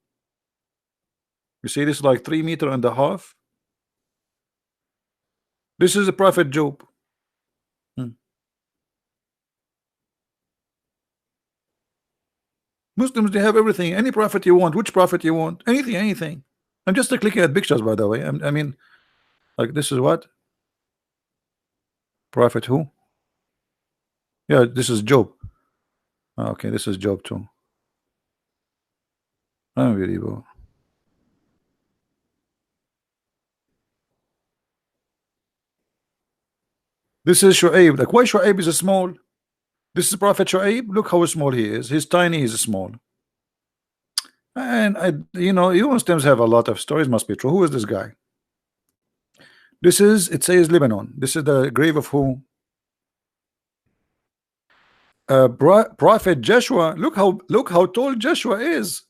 You see, this is like 3 meter and a half. This is the prophet Job. Hmm. Muslims, they have everything. Any prophet you want, which prophet you want, anything. I'm just clicking at pictures, by the way. I mean, like this is what prophet who? Yeah, this is Job. Okay, this is Job too. Unbelievable. This is Shu'aib. Like why Shu'aib is small? This is Prophet Shu'aib. Look how small he is. He's tiny. He's small. And you Muslims have a lot of stories. Must be true. Who is this guy? It says Lebanon. This is the grave of who? Prophet Joshua. Look how tall Joshua is.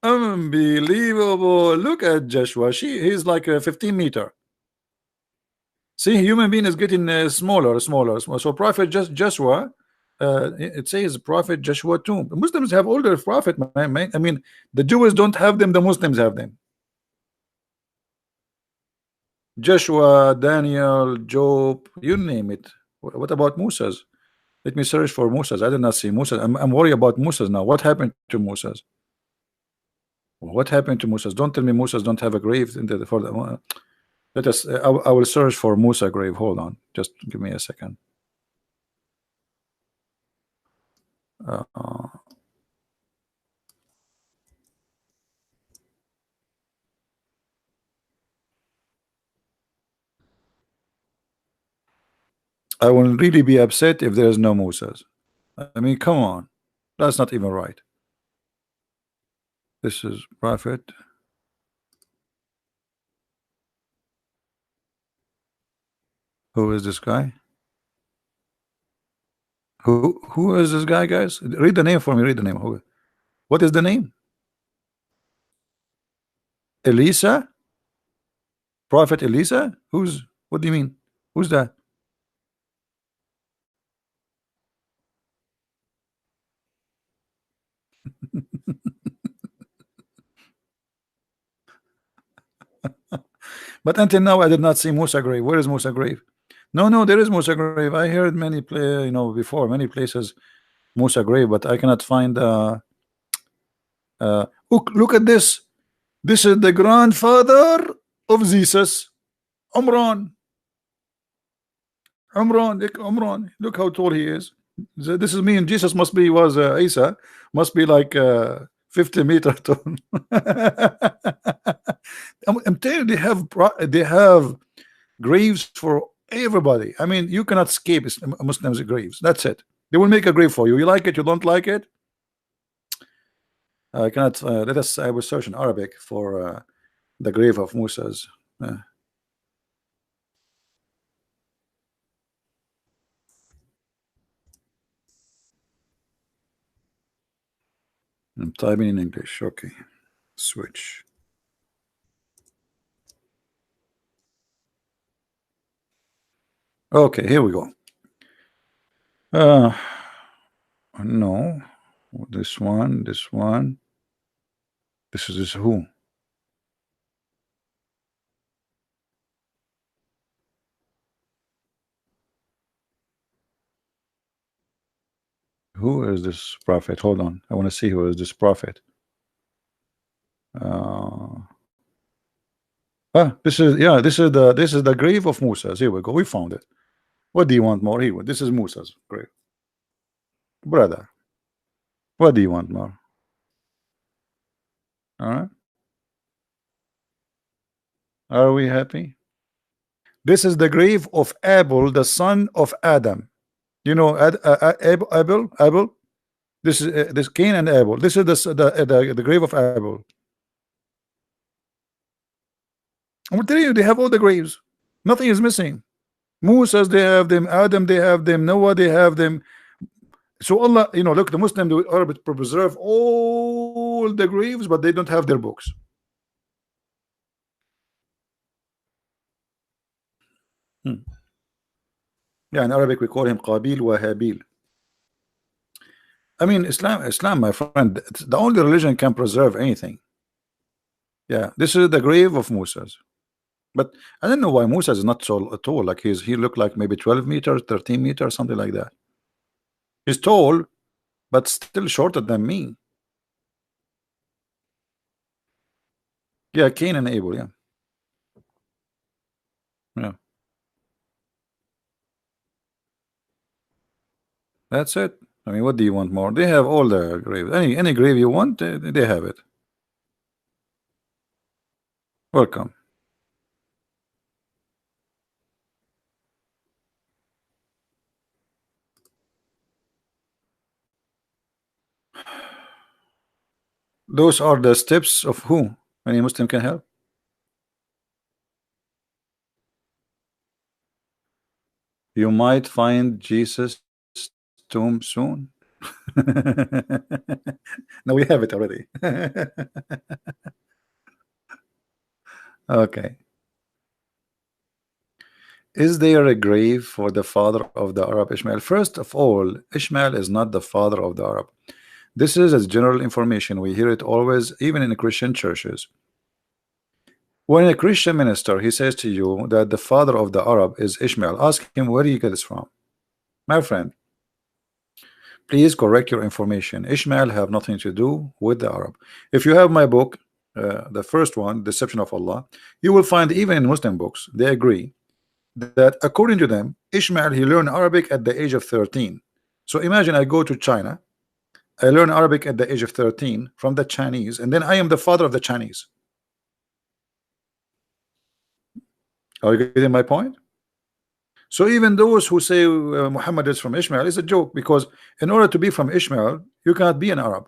Unbelievable. Look at Joshua. He's like a 15 meter. See, human being is getting smaller. So Prophet Joshua, it says Prophet Joshua too. Muslims have older prophet, man. I mean, the Jews don't have them. The Muslims have them. Joshua, Daniel, Job, you name it. What about Moses? Let me search for Moses. I did not see Moses. I'm worried about Moses now. What happened to Moses? What happened to Moses? Don't tell me Moses don't have a grave in the for the. Let us. I will search for Musa grave. Hold on. Just give me a second. Uh, I will really be upset if there is no Musas. I mean, come on. That's not even right. This is Prophet. Who is this guy? Who is this guy, guys? Read the name for me. Read the name. What is the name? Elisa? Prophet Elisa? What do you mean? Who's that? But until now, I did not see Musa grave. Where is Musa grave? No, there is Musa grave. I heard many before many places Musa grave, but I cannot find. Look at this. This is the grandfather of Jesus, Umran. Umran. Look how tall he is. This is me and Jesus was Isa must be like 50 meter tall. I'm telling you, they have graves for everybody. I mean, you cannot escape Muslims' graves. That's it. They will make a grave for you. You like it, you don't like it. I cannot. Let us. I will search in Arabic for the grave of Musa's. Uh, I'm typing in English. Okay, switch. Okay, here we go. Uh, no, this one, this one. This is who? Who is this prophet? Hold on, I want to see who is this prophet. Uh, this is, yeah, this is the grave of Musa's. Here we go. We found it. What do you want more? Here, this is Musa's grave, brother. What do you want more? All right. Are we happy? This is the grave of Abel, the son of Adam. You know, Abel. This is this Cain and Abel. This is the grave of Abel. I'm telling you, they have all the graves. Nothing is missing. Moses, they have them. Adam, they have them. Noah, they have them. So Allah, look, the Muslims are to preserve all the graves, but they don't have their books. Hmm. Yeah, in Arabic we call him Qabil wa Habil. I mean, Islam, my friend, it's the only religion can preserve anything. Yeah, this is the grave of Moses. But I don't know why Moses is not so tall. Like he looked like maybe 12 meters, 13 meters, something like that. He's tall, but still shorter than me. Yeah, Cain and Abel. Yeah, yeah. That's it. I mean, what do you want more? They have all the graves. Any grave you want, they have it. Welcome. Those are the steps of who? Any Muslim can help. You might find Jesus' tomb soon. No, we have it already. Okay. Is there a grave for the father of the Arab Ishmael? First of all, Ishmael is not the father of the Arab. This is as general information. We hear it always, even in Christian churches. When a Christian minister he says to you that the father of the Arab is Ishmael, ask him where do you get this from? My friend, please correct your information. Ishmael have nothing to do with the Arab. If you have my book, the first one, Deception of Allah, you will find even in Muslim books they agree that according to them, Ishmael he learned Arabic at the age of 13. So imagine I go to China, I learn Arabic at the age of 13 from the Chinese, and then I am the father of the Chinese. Are you getting my point? So even those who say Muhammad is from Ishmael is a joke, because in order to be from Ishmael, you cannot be an Arab.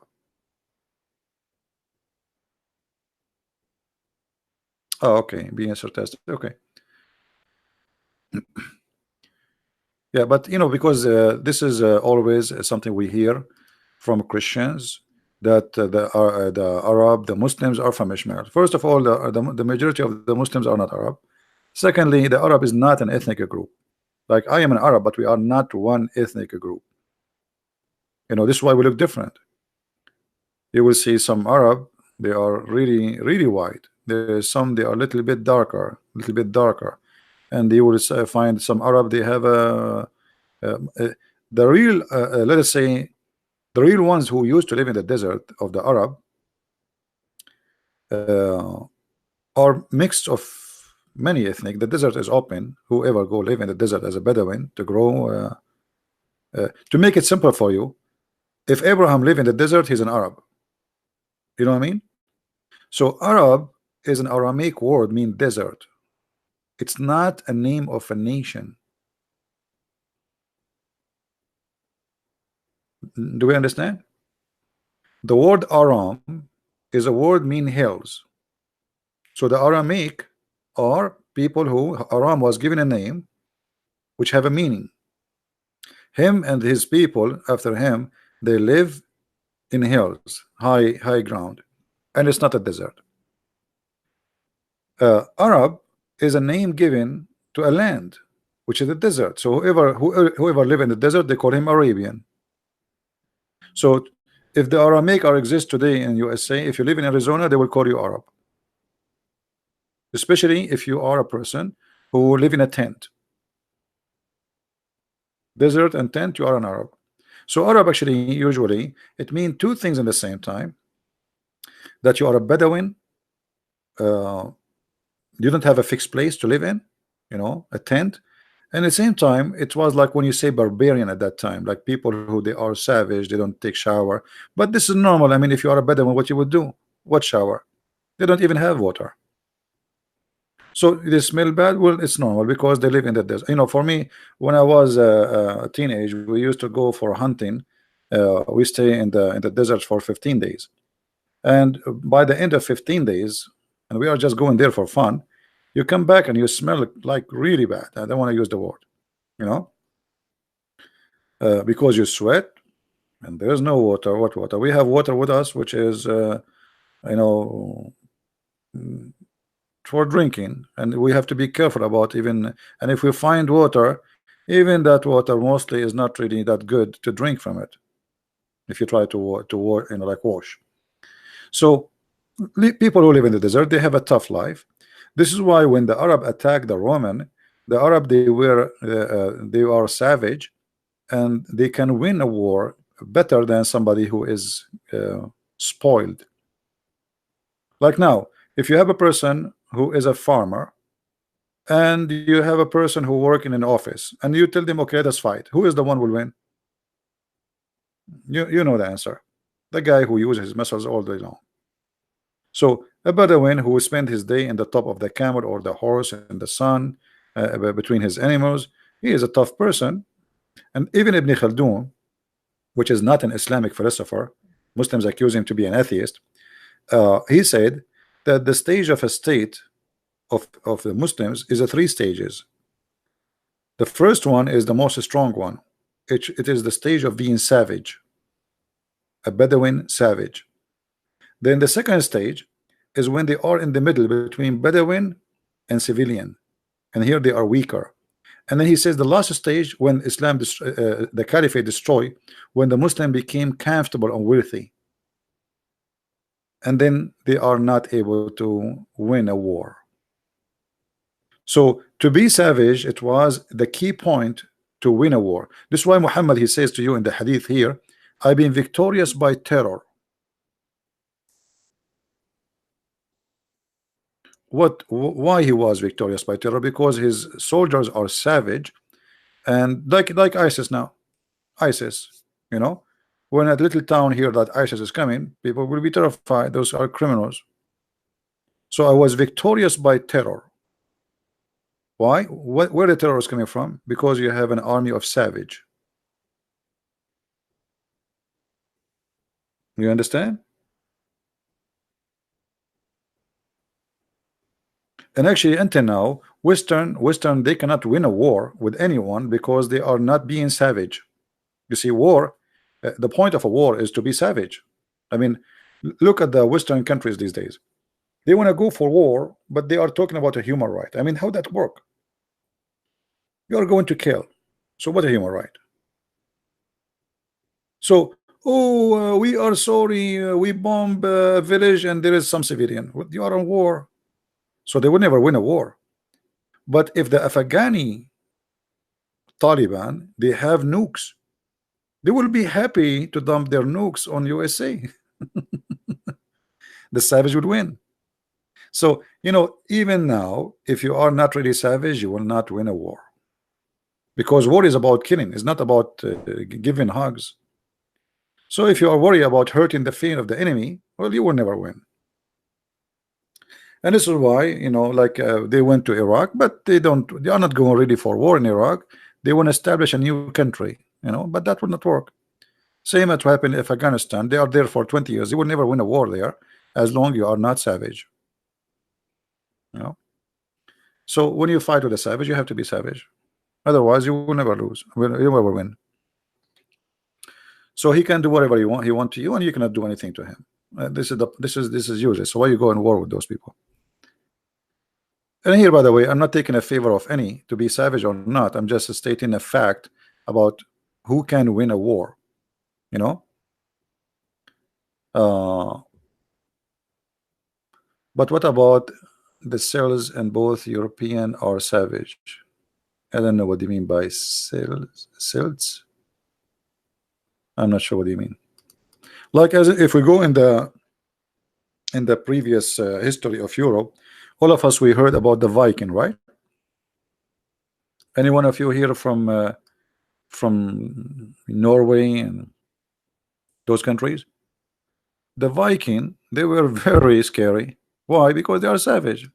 Oh, okay, being sarcastic. Okay, yeah, but because this is always something we hear from Christians that the Arab, the Muslims are from Ishmael. First of all, the majority of the Muslims are not Arab. Secondly, the Arab is not an ethnic group. Like I am an Arab, but we are not one ethnic group. This is why we look different. You will see some Arab, they are really, really white. There's some they are a little bit darker, and you will find some Arab they have the real, let us say, the real ones who used to live in the desert of the Arab uh, are mixed of many ethnic. The desert is open. Whoever go live in the desert as a Bedouin to grow. To make it simple for you, if Abraham lived in the desert, he's an Arab. You know what I mean? So Arab is an Aramaic word mean desert. It's not a name of a nation. Do we understand? The word Aram is a word mean hills. So the Aramaic are people who Aram was given a name which have a meaning. Him and his people after him, they live in hills, high ground, and it's not a desert. Arab is a name given to a land which is a desert. So whoever live in the desert, they call him Arabian. So if the Aramaic are exist today in USA, if you live in Arizona, they will call you Arab, especially if you are a person who live in a tent. Desert and tent, you are an Arab. So Arab actually usually it means two things in the same time: that you are a Bedouin, uh, you don't have a fixed place to live in, a tent. And at the same time, it was like when you say barbarian at that time, like people who they are savage, they don't take shower. But this is normal. I mean, if you are a Bedouin, what you would do? What shower? They don't even have water. So they smell bad. Well, it's normal because they live in the desert. For me, when I was a teenage, we used to go for hunting. We stay in the desert for 15 days, and by the end of 15 days, and we are just going there for fun, you come back and you smell like really bad. I don't want to use the word, you know, because you sweat and there's no water. What water? We have water with us, which is, you know, for drinking, and we have to be careful about even. And if we find water, even that water mostly is not really that good to drink from it. If you try like wash. So people who live in the desert, they have a tough life. This is why when the Arab attacked the Roman, the Arab they are savage, and they can win a war better than somebody who is spoiled. Like now, if you have a person who is a farmer and you have a person who work in an office and you tell them, okay, let's fight, who is the one will win? You know the answer. The guy who uses his muscles all day long. So a Bedouin who spent his day in the top of the camel or the horse in the sun between his animals, he is a tough person. And even Ibn Khaldun, which is not an Islamic philosopher, Muslims accuse him to be an atheist, he said that the stage of a state of the Muslims is a three stages. The first one is the most strong one. It is the stage of being savage, a Bedouin savage. Then the second stage is when they are in the middle between Bedouin and civilian, and here they are weaker. And then he says the last stage when the Caliphate destroyed, when the Muslim became comfortable and wealthy, and then they are not able to win a war. So to be savage, it was the key point to win a war. This is why Muhammad, he says to you in the hadith here, I've been victorious by terror. Why he was victorious by terror? Because his soldiers are savage, and like ISIS now. ISIS, when a little town here that ISIS is coming, people will be terrified. Those are criminals. So I was victorious by terror. Why? Where the terror is coming from? Because you have an army of savage. You understand? And actually, until now, Western, they cannot win a war with anyone because they are not being savage. You see, war, the point of a war is to be savage. I mean, look at the Western countries these days. They want to go for war, but they are talking about a human right. I mean, how that work? You are going to kill. So what a human right? So, oh, we are sorry, we bomb a village and there is some civilian. You are on war. So they would never win a war. But if the Afghani Taliban, they have nukes, they will be happy to dump their nukes on USA. The savage would win. So, even now, if you are not really savage, you will not win a war. Because war is about killing, it's not about giving hugs. So if you are worried about hurting the feeling of the enemy, well, you will never win. And this is why, they went to Iraq, but they are not going really for war in Iraq. They want to establish a new country, but that would not work. Same as what happened in Afghanistan. They are there for 20 years. They will never win a war there as long you are not savage. You know. So when you fight with a savage, you have to be savage. Otherwise, you will never lose. You will never win. So he can do whatever he want to you, and you cannot do anything to him. This is useless. So why you go in war with those people? And here, by the way, I'm not taking a favor of any to be savage or not. I'm just stating a fact about who can win a war. You know. But what about the cells in both European or savage? I don't know what you mean by cells. Cells. I'm not sure what you mean. Like, as if we go in the previous history of Europe, all of us we heard about the Viking, right? Any one of you here from Norway and those countries? The Viking, they were very scary. Why? Because they are savage.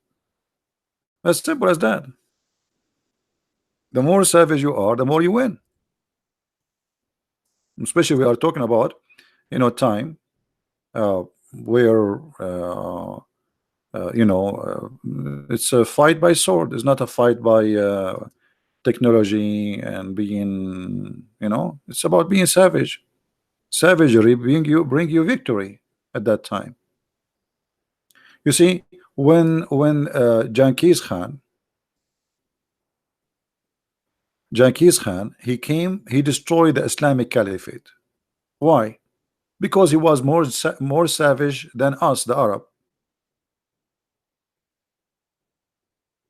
As simple as that. The more savage you are, the more you win. Especially we are talking about, time where it's a fight by sword. It's not a fight by technology and being, it's about being savage. Savagery bring you victory at that time. You see, when Genghis Khan, he came, he destroyed the Islamic Caliphate. Why? Because he was more savage than us, the Arab.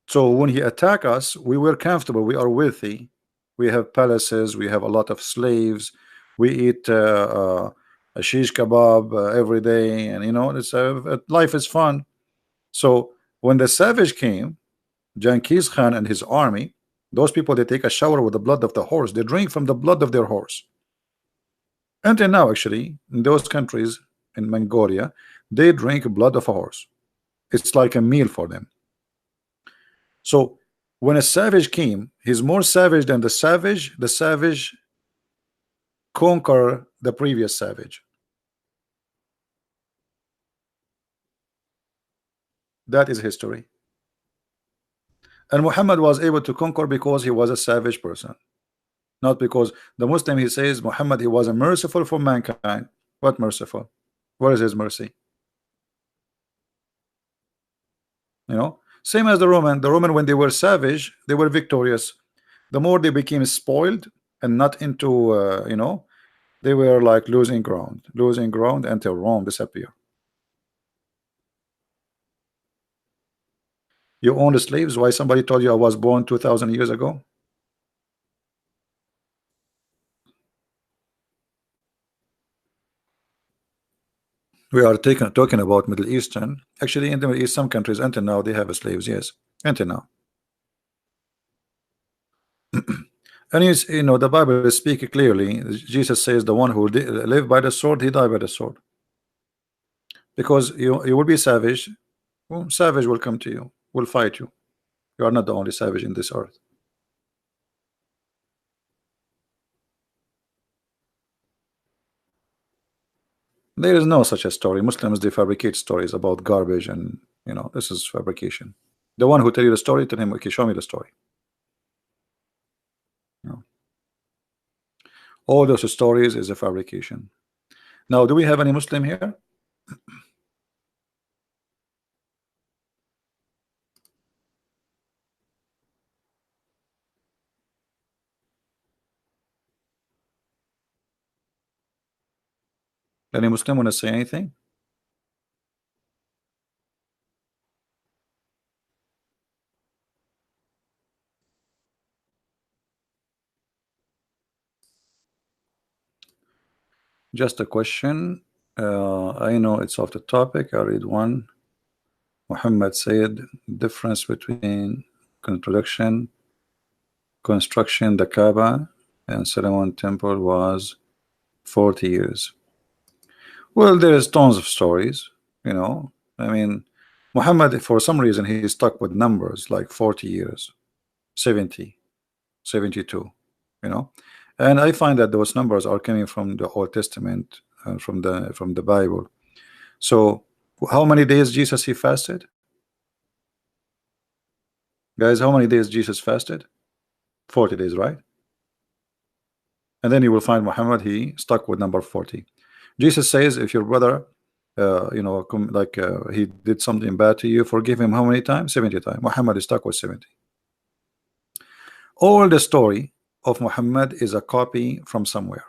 So when he attacked us, we were comfortable. We are wealthy. We have palaces. We have a lot of slaves. We eat a shish kebab every day, and it's life is fun. So when the savage came, Genghis Khan and his army, those people, they take a shower with the blood of the horse. They drink from the blood of their horse. Until now, actually, in those countries in Mongolia, they drink blood of a horse. It's like a meal for them. So when a savage came, he's more savage than the savage. The savage conquer the previous savage. That is history. And Muhammad was able to conquer because he was a savage person, not because the Muslim, he says Muhammad, he was a merciful for mankind. What merciful? Where is his mercy? Same as the Roman, when they were savage, they were victorious. The more they became spoiled and not into they were like losing ground until Rome disappeared. You own the slaves. Why? Somebody told you I was born 2,000 years ago? We are talking about Middle Eastern. Actually, in the Middle East, some countries until now they have slaves. Yes, until now. And the Bible speaks clearly. Jesus says the one who live by the sword, he die by the sword. Because you will be savage. Well, savage will come to you, will fight you. You are not the only savage in this earth. There is no such a story. Muslims, they fabricate stories about garbage, and this is fabrication. The one who tell you the story, tell him, okay, show me the story. All those stories is a fabrication. Now, do we have any Muslim here? Any Muslim want to say anything? Just a question. I know it's off the topic. I read one. Muhammad said difference between construction, the Kaaba and Solomon Temple was 40 years. Well, there's tons of stories, I mean, Muhammad, for some reason, he's stuck with numbers like 40 years, 70, 72, And I find that those numbers are coming from the Old Testament, from the Bible. So how many days Jesus he fasted? Guys, how many days Jesus fasted? 40 days, right? And then you will find Muhammad, he stuck with number 40. Jesus says, if your brother, he did something bad to you, forgive him how many times? 70 times. Muhammad is stuck with 70. All the story of Muhammad is a copy from somewhere.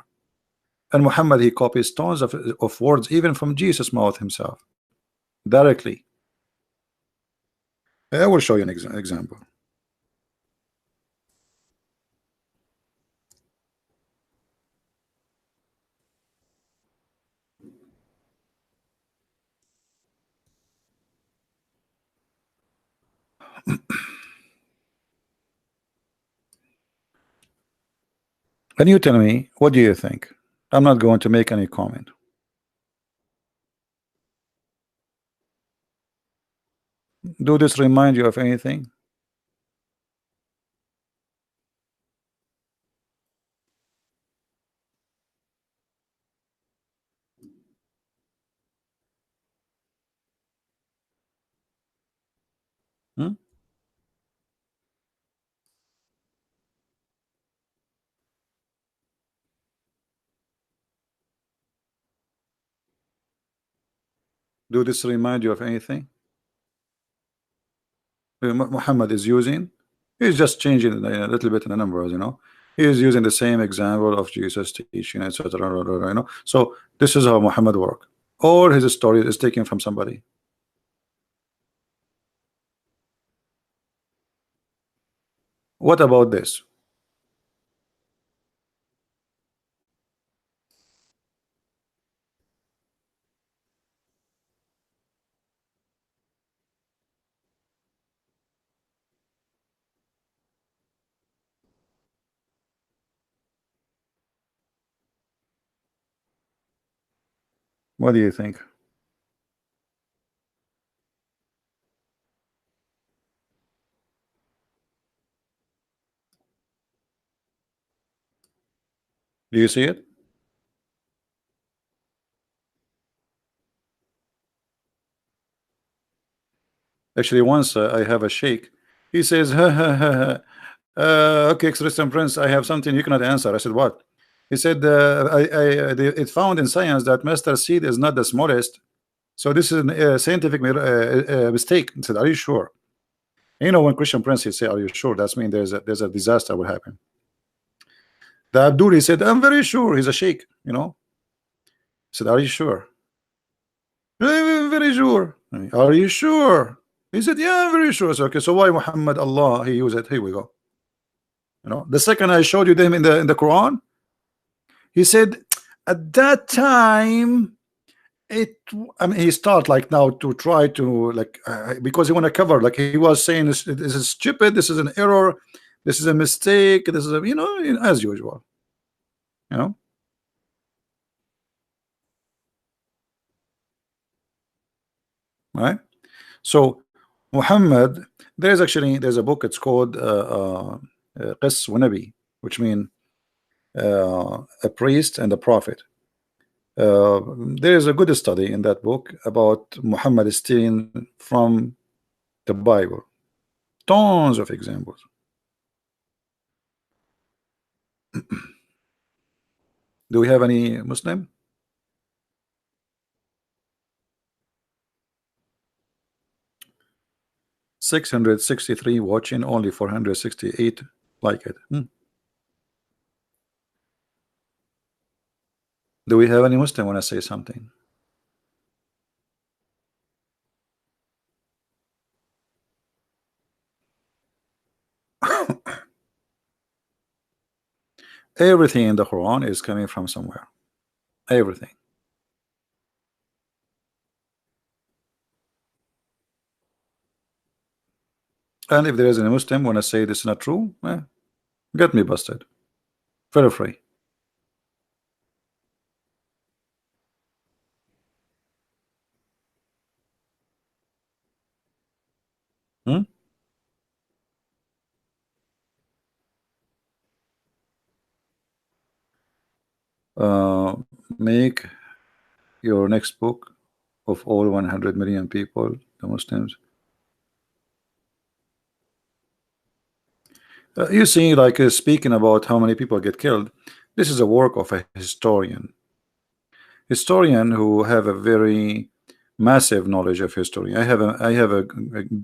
And Muhammad, he copies tons of words, even from Jesus' mouth himself, directly. I will show you an example. And you tell me, what do you think? I'm not going to make any comment. Do this remind you of anything? Hmm? Do this remind you of anything Muhammad is using? He's just changing a little bit in the numbers, He is using the same example of Jesus teaching, etc. So this is how Muhammad work. All his story is taken from somebody. What about this? What do you think? Do you see it? Actually, once I have a sheikh. He says, ha, ha, ha, ha. Okay, Christian Prince, I have something you cannot answer. I said, what? He said, it found in science that mustard seed is not the smallest. So this is a scientific mistake. I said, are you sure? When Christian Prince he say, are you sure? That's mean there's a disaster will happen. The Abdul, he said, I'm very sure. He's a sheikh. I said, are you sure? Very sure. Are you sure? He said, yeah, I'm very sure. So, okay, so why Muhammad Allah he used it? Here we go. The second I showed you them in the Quran, he said at that time it. I mean, he start like now to try to like because he want to cover, like he was saying this is stupid, this is an error, this is a mistake, this is a as usual, you know. Right. So Muhammad, there's a book. It's called Qis wa Nabi, which mean a priest and a prophet. There is a good study in that book about Muhammad stealing from the Bible. Tons of examples. Do we have any Muslim? 663 watching, only 468 like it. Do we have any Muslim want to say something? Everything in the Quran is coming from somewhere. Everything. And if there is any Muslim want to say this is not true, get me busted. Feel free. Hmm? Uh, make your next book of all 100 million people, the Muslims. You see, like speaking about how many people get killed, this is a work of a historian who have a very massive knowledge of history. I have a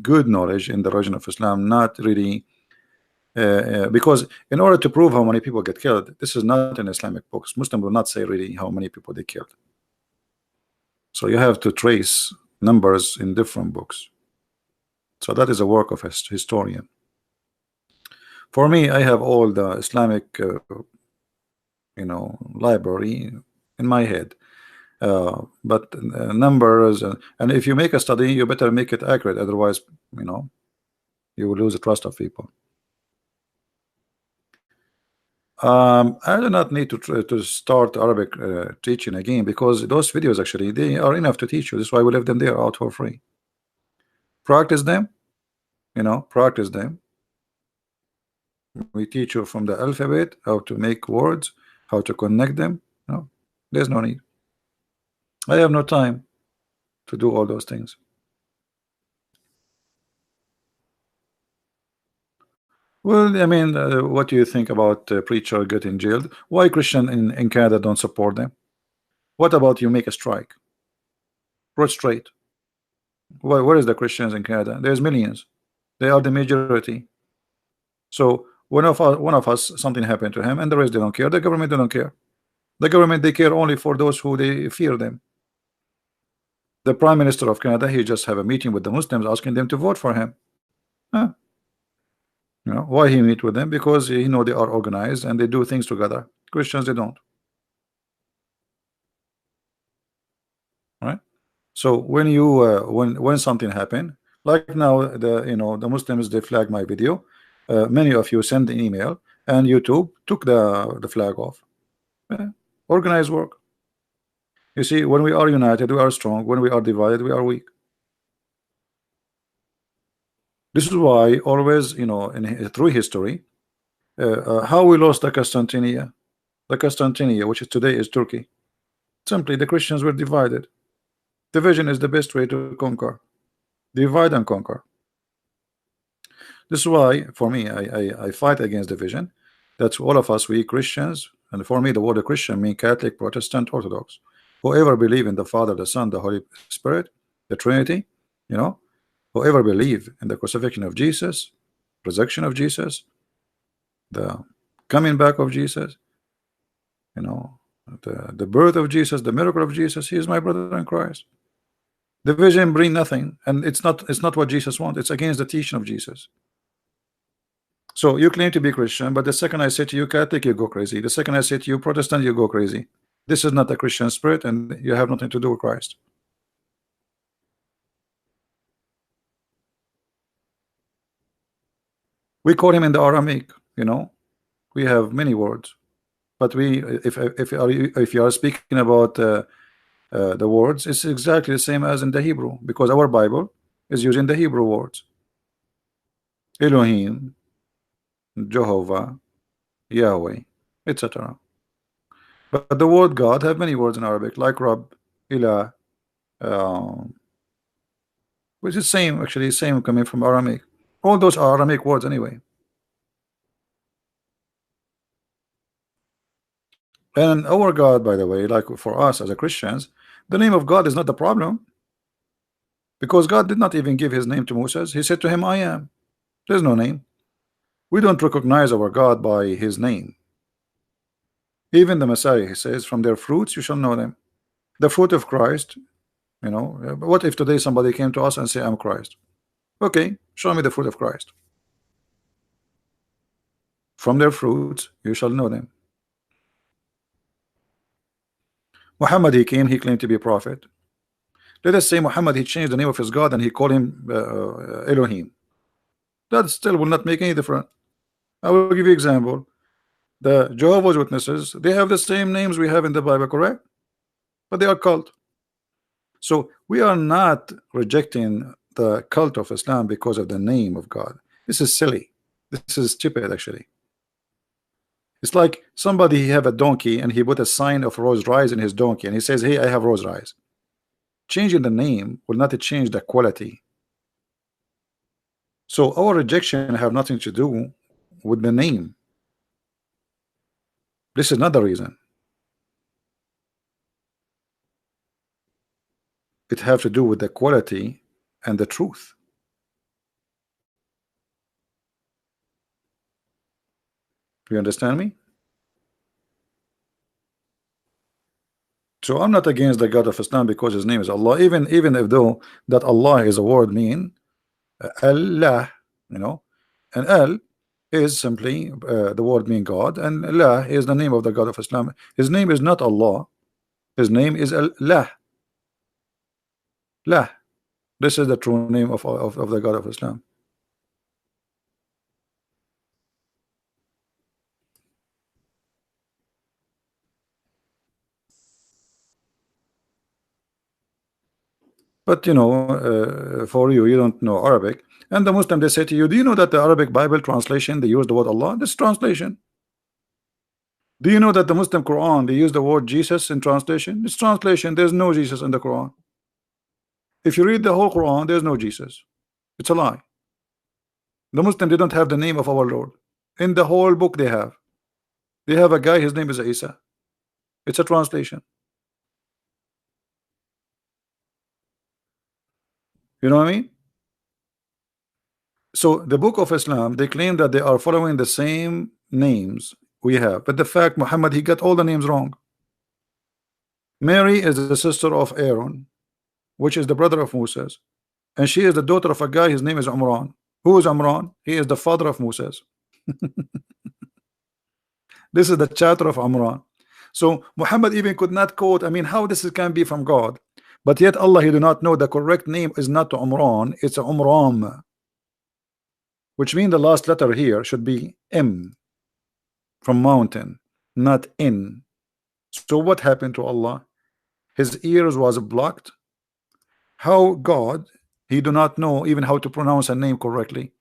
good knowledge in the religion of Islam, not really because in order to prove how many people get killed, this is not in Islamic books. Muslim will not say really how many people they killed. So you have to trace numbers in different books. So that is a work of a historian. For me, I have all the Islamic, library in my head. But numbers, and if you make a study, you better make it accurate. Otherwise, you know, you will lose the trust of people. I do not need to to start Arabic teaching again because those videos actually they are enough to teach you. That's why we leave them there out for free. Practice them, practice them. We teach you from the alphabet how to make words, how to connect them. No, there's no need. I have no time to do all those things. Well, I mean, what do you think about preacher getting jailed? Why Christian in Canada don't support them? What about you make a strike? Prostrate. Where is the Christians in Canada? There's millions. They are the majority. So one of us something happened to him, and the rest they don't care. The government they don't care. The government they care only for those who they fear them. The Prime Minister of Canada, he just have a meeting with the Muslims asking them to vote for him. Huh? Why he meet with them? Because he know they are organized and they do things together. Christians they don't. Right? So when you when something happen, like now the Muslims they flag my video. Many of you send an email, and YouTube took the flag off. Organized work. You see, when we are united, we are strong. When we are divided, we are weak. This is why always, through history, how we lost the Constantinia, which is today is Turkey. Simply, the Christians were divided. Division is the best way to conquer. Divide and conquer. This is why, for me, I fight against division. That's all of us, we Christians, and for me, the word Christian means Catholic, Protestant, Orthodox. Whoever believe in the Father, the Son, the Holy Spirit, the Trinity, whoever believe in the crucifixion of Jesus, resurrection of Jesus, the coming back of Jesus, the birth of Jesus, the miracle of Jesus, he is my brother in Christ. Division bring nothing, and it's not what Jesus wants. It's against the teaching of Jesus. So you claim to be Christian, but the second I say to you Catholic, you go crazy. The second I say to you Protestant, you go crazy. This is not a Christian spirit, and you have nothing to do with Christ. We call him in the Aramaic, we have many words, but if you are speaking about the words, it's exactly the same as in the Hebrew, because our Bible is using the Hebrew words. Elohim, Jehovah, Yahweh, etc. But the word God have many words in Arabic, like Rab, Ilah, which is same, actually same coming from Aramaic. All those are Aramaic words anyway. And our God, by the way, like for us as a Christians, the name of God is not the problem, because God did not even give his name to Moses. He said to him, I am. There's no name. We don't recognize our God by his name. Even the Messiah, he says, from their fruits you shall know them. The fruit of Christ, what if today somebody came to us and say, I'm Christ? Okay, show me the fruit of Christ. From their fruits you shall know them. Muhammad, he came, he claimed to be a prophet. Let us say Muhammad, he changed the name of his God and he called him Elohim. That still will not make any difference. I will give you example. The Jehovah's Witnesses, they have the same names we have in the Bible, correct? But they are cult. So we are not rejecting the cult of Islam because of the name of God. This is silly. This is stupid, actually. It's like somebody he have a donkey and he put a sign of Rose Rise in his donkey and he says, hey, I have Rose Rise. Changing the name will not change the quality. So our rejection have nothing to do with the name. This is not the reason. It have to do with the quality and the truth. You understand me? So I'm not against the God of Islam because his name is Allah, even if though that Allah is a word mean Allah, you know, and Al is simply the word mean God, and Allah is the name of the God of Islam. His name is not Allah. His name is Allah. Lah. This is the true name of the God of Islam. But you know, for you, you don't know Arabic, and the Muslim they say to you, do you know that the Arabic Bible translation they use the word Allah? This translation. Do you know that the Muslim Quran they use the word Jesus in translation? It's translation. There's no Jesus in the Quran. If you read the whole Quran, there's no Jesus. It's a lie. The Muslim they don't have the name of our Lord in the whole book. They have. They have a guy. His name is Isa. It's a translation. You know what I mean? So the book of Islam, they claim that they are following the same names we have, but the fact Muhammad he got all the names wrong. Mary is the sister of Aaron, which is the brother of Moses, and she is the daughter of a guy. His name is Umran. Who is Umran? He is the father of Moses. This is the chapter of Umran. So Muhammad even could not quote. I mean, how this can be from God? But yet Allah he do not know the correct name is not Umran, it's Umram, which means the last letter here should be M from mountain, not in. So what happened to Allah? His ears was blocked. How God he do not know even how to pronounce a name correctly?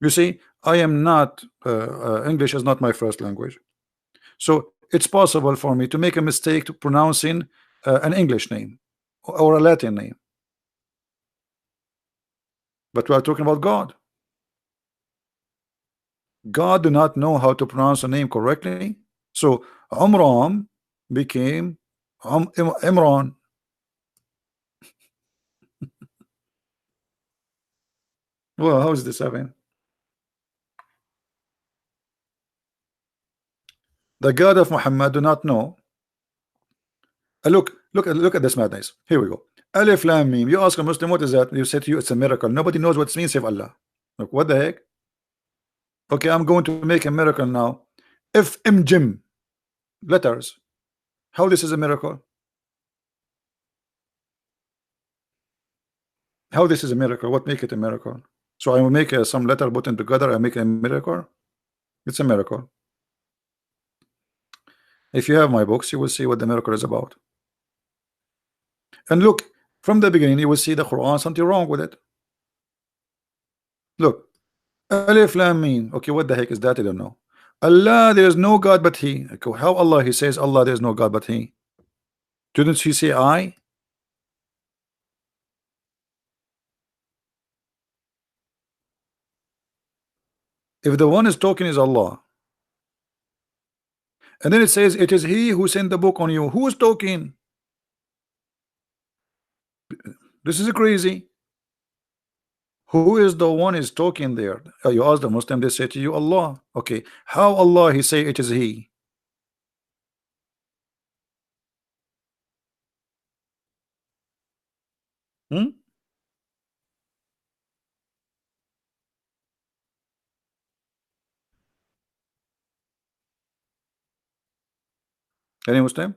You see, I am not English is not my first language, so it's possible for me to make a mistake to pronouncing an English name or a Latin name, but we are talking about God. God do not know how to pronounce a name correctly, so Umram became Imran. Well, how is this happening? The God of Muhammad do not know. Look at this madness. Here we go. Alif Lam Mim. You ask a Muslim what is that? You say to you it's a miracle. Nobody knows what it means save Allah. Look, what the heck? Okay, I'm going to make a miracle now. If M Jim letters. How this is a miracle? How this is a miracle? What make it a miracle? So I will make some letter put together and make a miracle. It's a miracle. If you have my books, you will see what the miracle is about. And look, from the beginning, you will see the Quran, something wrong with it. Look, Alif Lam Mim. Okay, what the heck is that? I don't know. Allah, there is no God but He. Okay, how Allah? He says Allah, there is no God but He. Didn't He say I? If the one is talking is Allah, and then it says it is He who sent the book on you, who is talking? This is crazy. Who is the one is talking there? You ask the Muslim, they say to you Allah. Okay, how Allah He say it is He? Hmm? Any Muslim?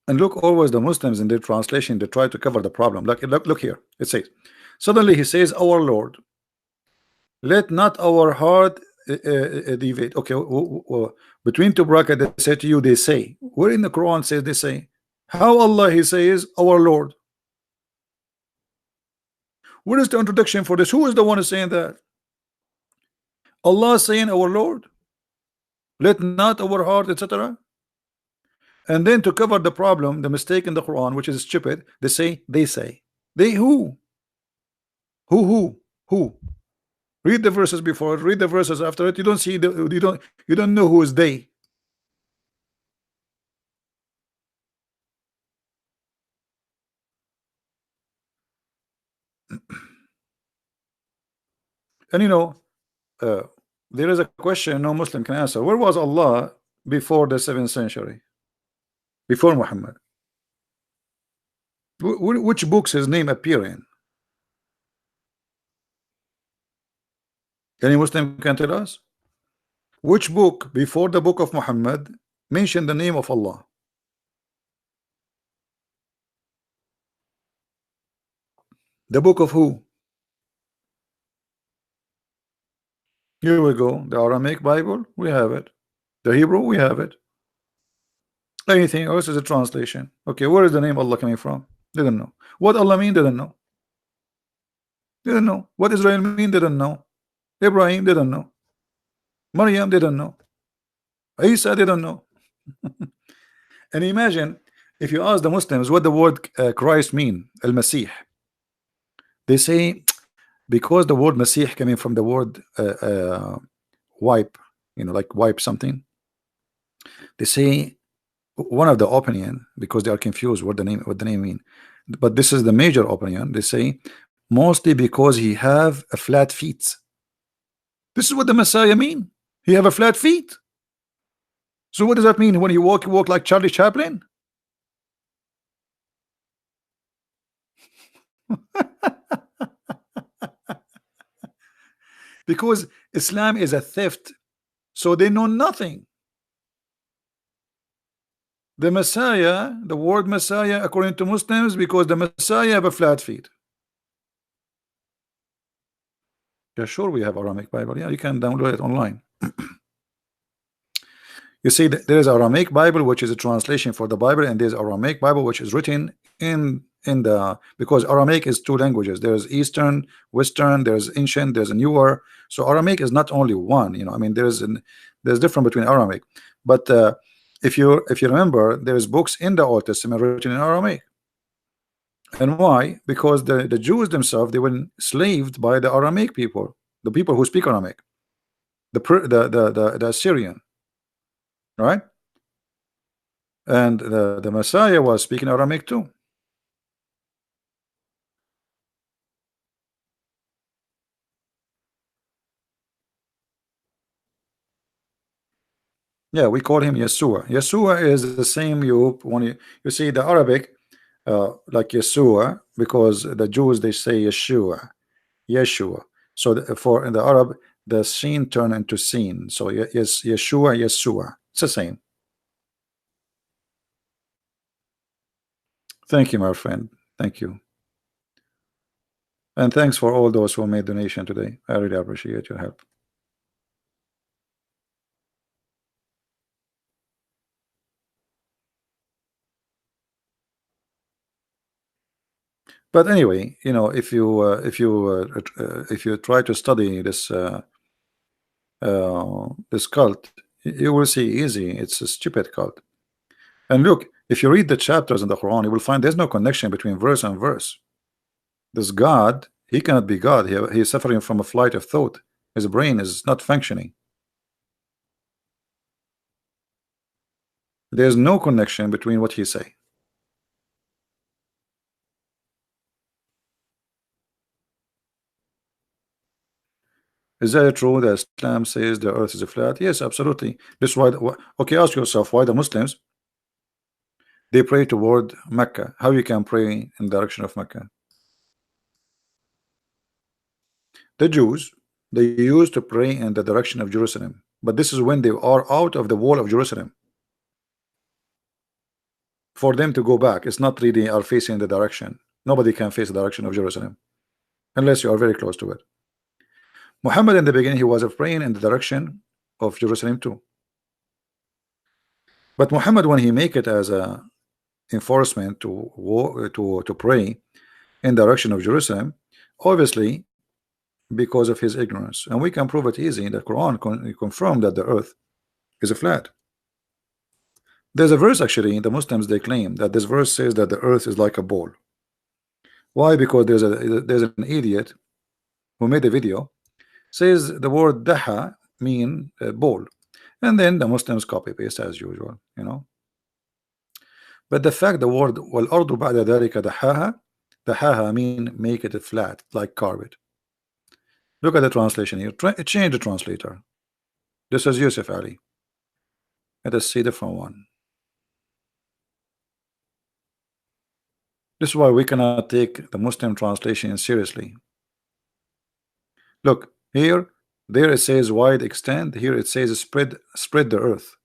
And look, always the Muslims in their translation they try to cover the problem. Like look here, it says suddenly He says our Lord, let not our heart deviate. Okay, between two brackets they say to you they say. Where in the Quran says they say? How Allah He says our Lord? Where is the introduction for this? Who is the one who's saying that? Allah saying, our Lord, let not our heart, etc. And then to cover the problem, the mistake in the Quran, which is stupid, they say. They who? Who? Read the verses before it, read the verses after it. You don't see the you don't know who is they. And uh, there is a question no Muslim can answer. Where was Allah before the 7th century? Before Muhammad? Which books his name appear in? Any Muslim can tell us? Which book before the book of Muhammad mentioned the name of Allah? The book of who? Here we go. The Aramaic Bible, we have it. The Hebrew, we have it. Anything else is a translation. Okay, where is the name Allah coming from? Didn't know. What Allah mean? Didn't know. Didn't know. What Israel mean? Didn't know. Ibrahim didn't know. Maryam didn't know. Isa didn't know. And imagine if you ask the Muslims what the word Christ mean, Al-Masih, they say because the word Masih coming from the word wipe, like wipe something. They say one of the opinion, because they are confused what the name mean, but this is the major opinion. They say mostly because he have a flat feet. This is what the Messiah mean. He have a flat feet. So what does that mean? When he walk like Charlie Chaplin? Because Islam is a theft, so they know nothing. The Messiah, the word Messiah, according to Muslims, because the Messiah have a flat feet. Yeah, sure, we have Aramaic Bible. Yeah, you can download it online. You see, there is Aramaic Bible, which is a translation for the Bible, and there's Aramaic Bible, which is written in the, because Aramaic is two languages. There's Eastern, Western, there's ancient, there's a newer. So Aramaic is not only one. I mean, there's different between Aramaic. But if you remember, there's books in the Old Testament written in Aramaic. And why? Because the Jews themselves, they were enslaved by the Aramaic people, the people who speak Aramaic, the Assyrian, right? And the Messiah was speaking Aramaic too. Yeah, we call him Yeshua. Yeshua is the same when you see the Arabic, like Yeshua, because the Jews they say Yeshua. So for in the Arab, the seen turn into seen. So yes, Yeshua. It's the same. Thank you, my friend. Thank you. And thanks for all those who made donation today. I really appreciate your help. But anyway, if you try to study this cult, you will see easy it's a stupid cult. And look, if you read the chapters in the Quran, you will find there's no connection between verse and verse. This God, he cannot be God. He is suffering from a flight of thought. His brain is not functioning. There's no connection between what he say. Is that true that Islam says the earth is flat? Yes, absolutely. That's why. Okay, ask yourself why the Muslims they pray toward Mecca. How you can pray in the direction of Mecca? The Jews they used to pray in the direction of Jerusalem, but this is when they are out of the wall of Jerusalem. For them to go back, it's not really are facing the direction. Nobody can face the direction of Jerusalem unless you are very close to it. Muhammad in the beginning he was praying in the direction of Jerusalem too. But Muhammad when he make it as a enforcement to pray in the direction of Jerusalem, obviously because of his ignorance, and we can prove it easy. The Quran confirmed that the earth is a flat. There's a verse actually, the Muslims they claim that this verse says that the earth is like a ball. Why? Because there's an idiot who made a video says the word daha mean ball, and then the Muslims copy paste as usual, you know. But the fact the word والأرض بعد ذلك دحاها mean make it flat like carpet. Look at the translation here. Change the translator. This is Yusuf Ali. Let us see different one. This is why we cannot take the Muslim translation seriously. Look here, there it says wide extent. Here it says spread the earth.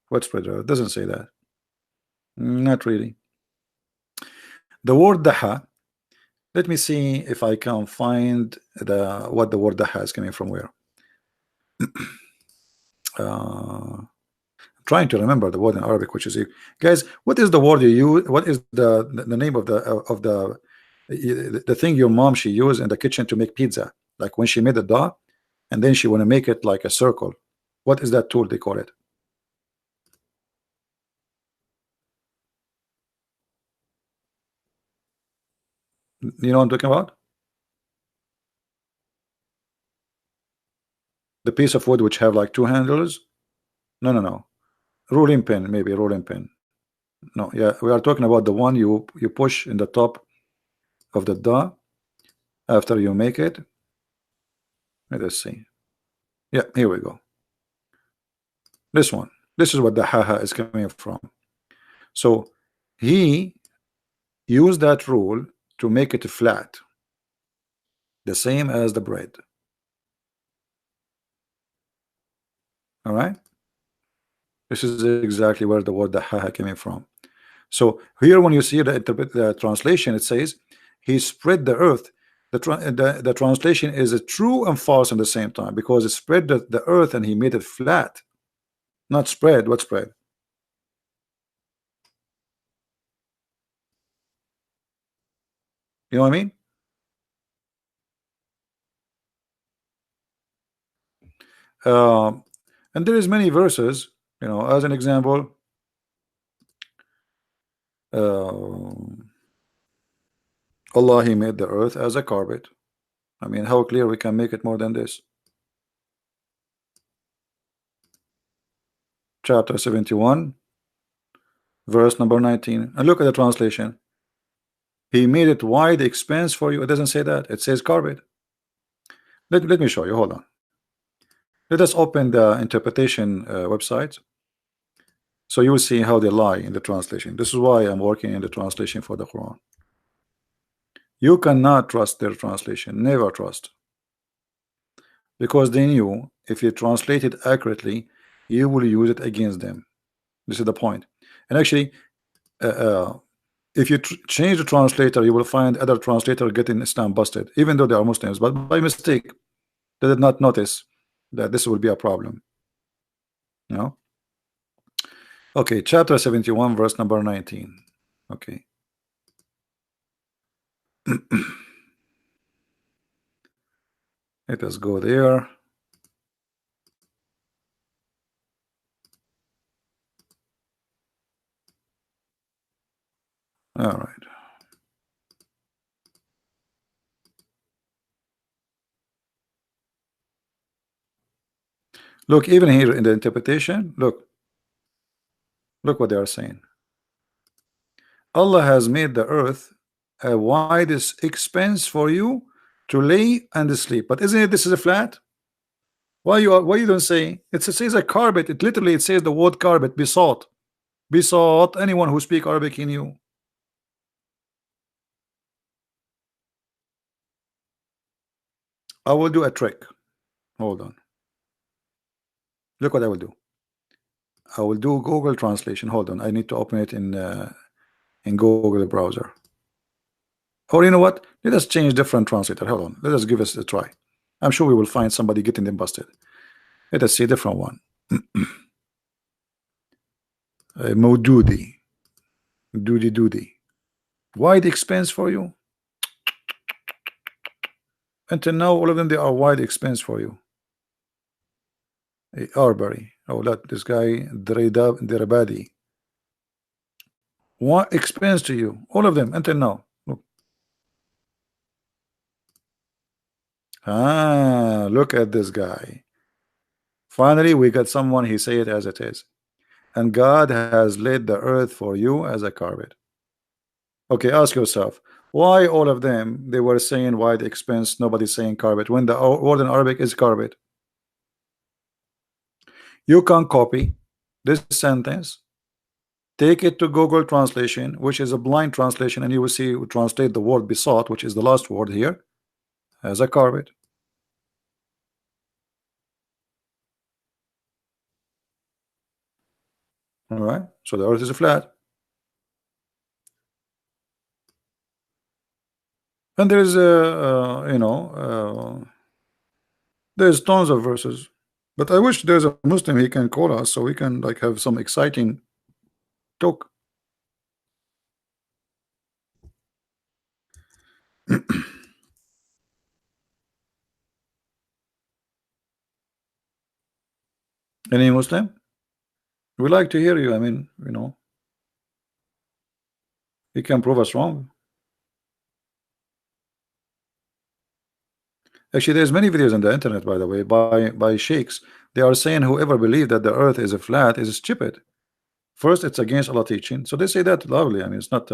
What spread the earth? Doesn't say that. Not really. The word daha. Let me see if I can find what the word daha is coming from where. Trying to remember the word in Arabic, which is guys. What is the word you use? What is the name of the thing your mom she used in the kitchen to make pizza? Like when she made the dough, and then she want to make it like a circle. What is that tool they call it? You know what I'm talking about? The piece of wood which have like two handles. No. Rolling pin, maybe rolling pin. No, yeah, we are talking about the one you push in the top of the dough after you make it. Let us see. Yeah, here we go. This one. This is what the haha is coming from. So he used that rule to make it flat, the same as the bread. All right. This is exactly where the word the haha coming from. So here, when you see the translation, it says he spread the earth. The translation is a true and false at the same time, because it spread the earth and he made it flat, not spread. What spread? You know what I mean? And there is many verses, you know, as an example. Allah, he made the earth as a carpet. I mean, how clear we can make it more than this? Chapter 71, verse number 19. And look at the translation. He made it wide expanse for you. It doesn't say that. It says carpet. Let me show you. Hold on. Let us open the interpretation website, so you will see how they lie in the translation. This is why I'm working in the translation for the Quran. You cannot trust their translation. Never trust. Because they knew if you translate it accurately, you will use it against them. This is the point. And actually, if you change the translator, you will find other translator getting Islam busted, even though they are Muslims, but by mistake they did not notice that this will be a problem. You know. Okay, chapter 71, verse number 19. Okay. Let us go there. All right. Look, even here in the interpretation, look what they are saying. Allah has made the earth a widest expanse for you to lay and sleep. But isn't it this is a flat? Why you don't say it says a carpet? It literally, it says the word carpet. Besought anyone who speak Arabic in you. I will do a trick. Hold on. Look what I will do. I will do Google translation. Hold on. I need to open it in Google browser. Or you know what? Let us change different translator. Hold on. Let us give us a try. I'm sure we will find somebody getting them busted. Let us see a different one. Modudi. Doody. Wide expense for you. Until now, all of them they are wide expense for you. Arbery. Oh, look, this guy Dirabadi. What expense to you? All of them until now. Look. Ah, look at this guy. Finally, we got someone. He say it as it is. And God has laid the earth for you as a carpet. Okay, ask yourself, why all of them they were saying wide expense, nobody's saying carpet, when the word in Arabic is carpet. You can copy this sentence, take it to Google translation, which is a blind translation, and you will see translate the word besought, which is the last word here, as a carpet. All right, so the earth is flat, and there's there's tons of verses. But I wish there's a Muslim he can call us so we can like have some exciting talk. Any Muslim? We like to hear you. I mean, he can prove us wrong. Actually, there's many videos on the internet, by the way, by sheikhs. They are saying whoever believes that the earth is a flat is stupid. First, it's against Allah teaching, so they say that loudly. I mean, it's not.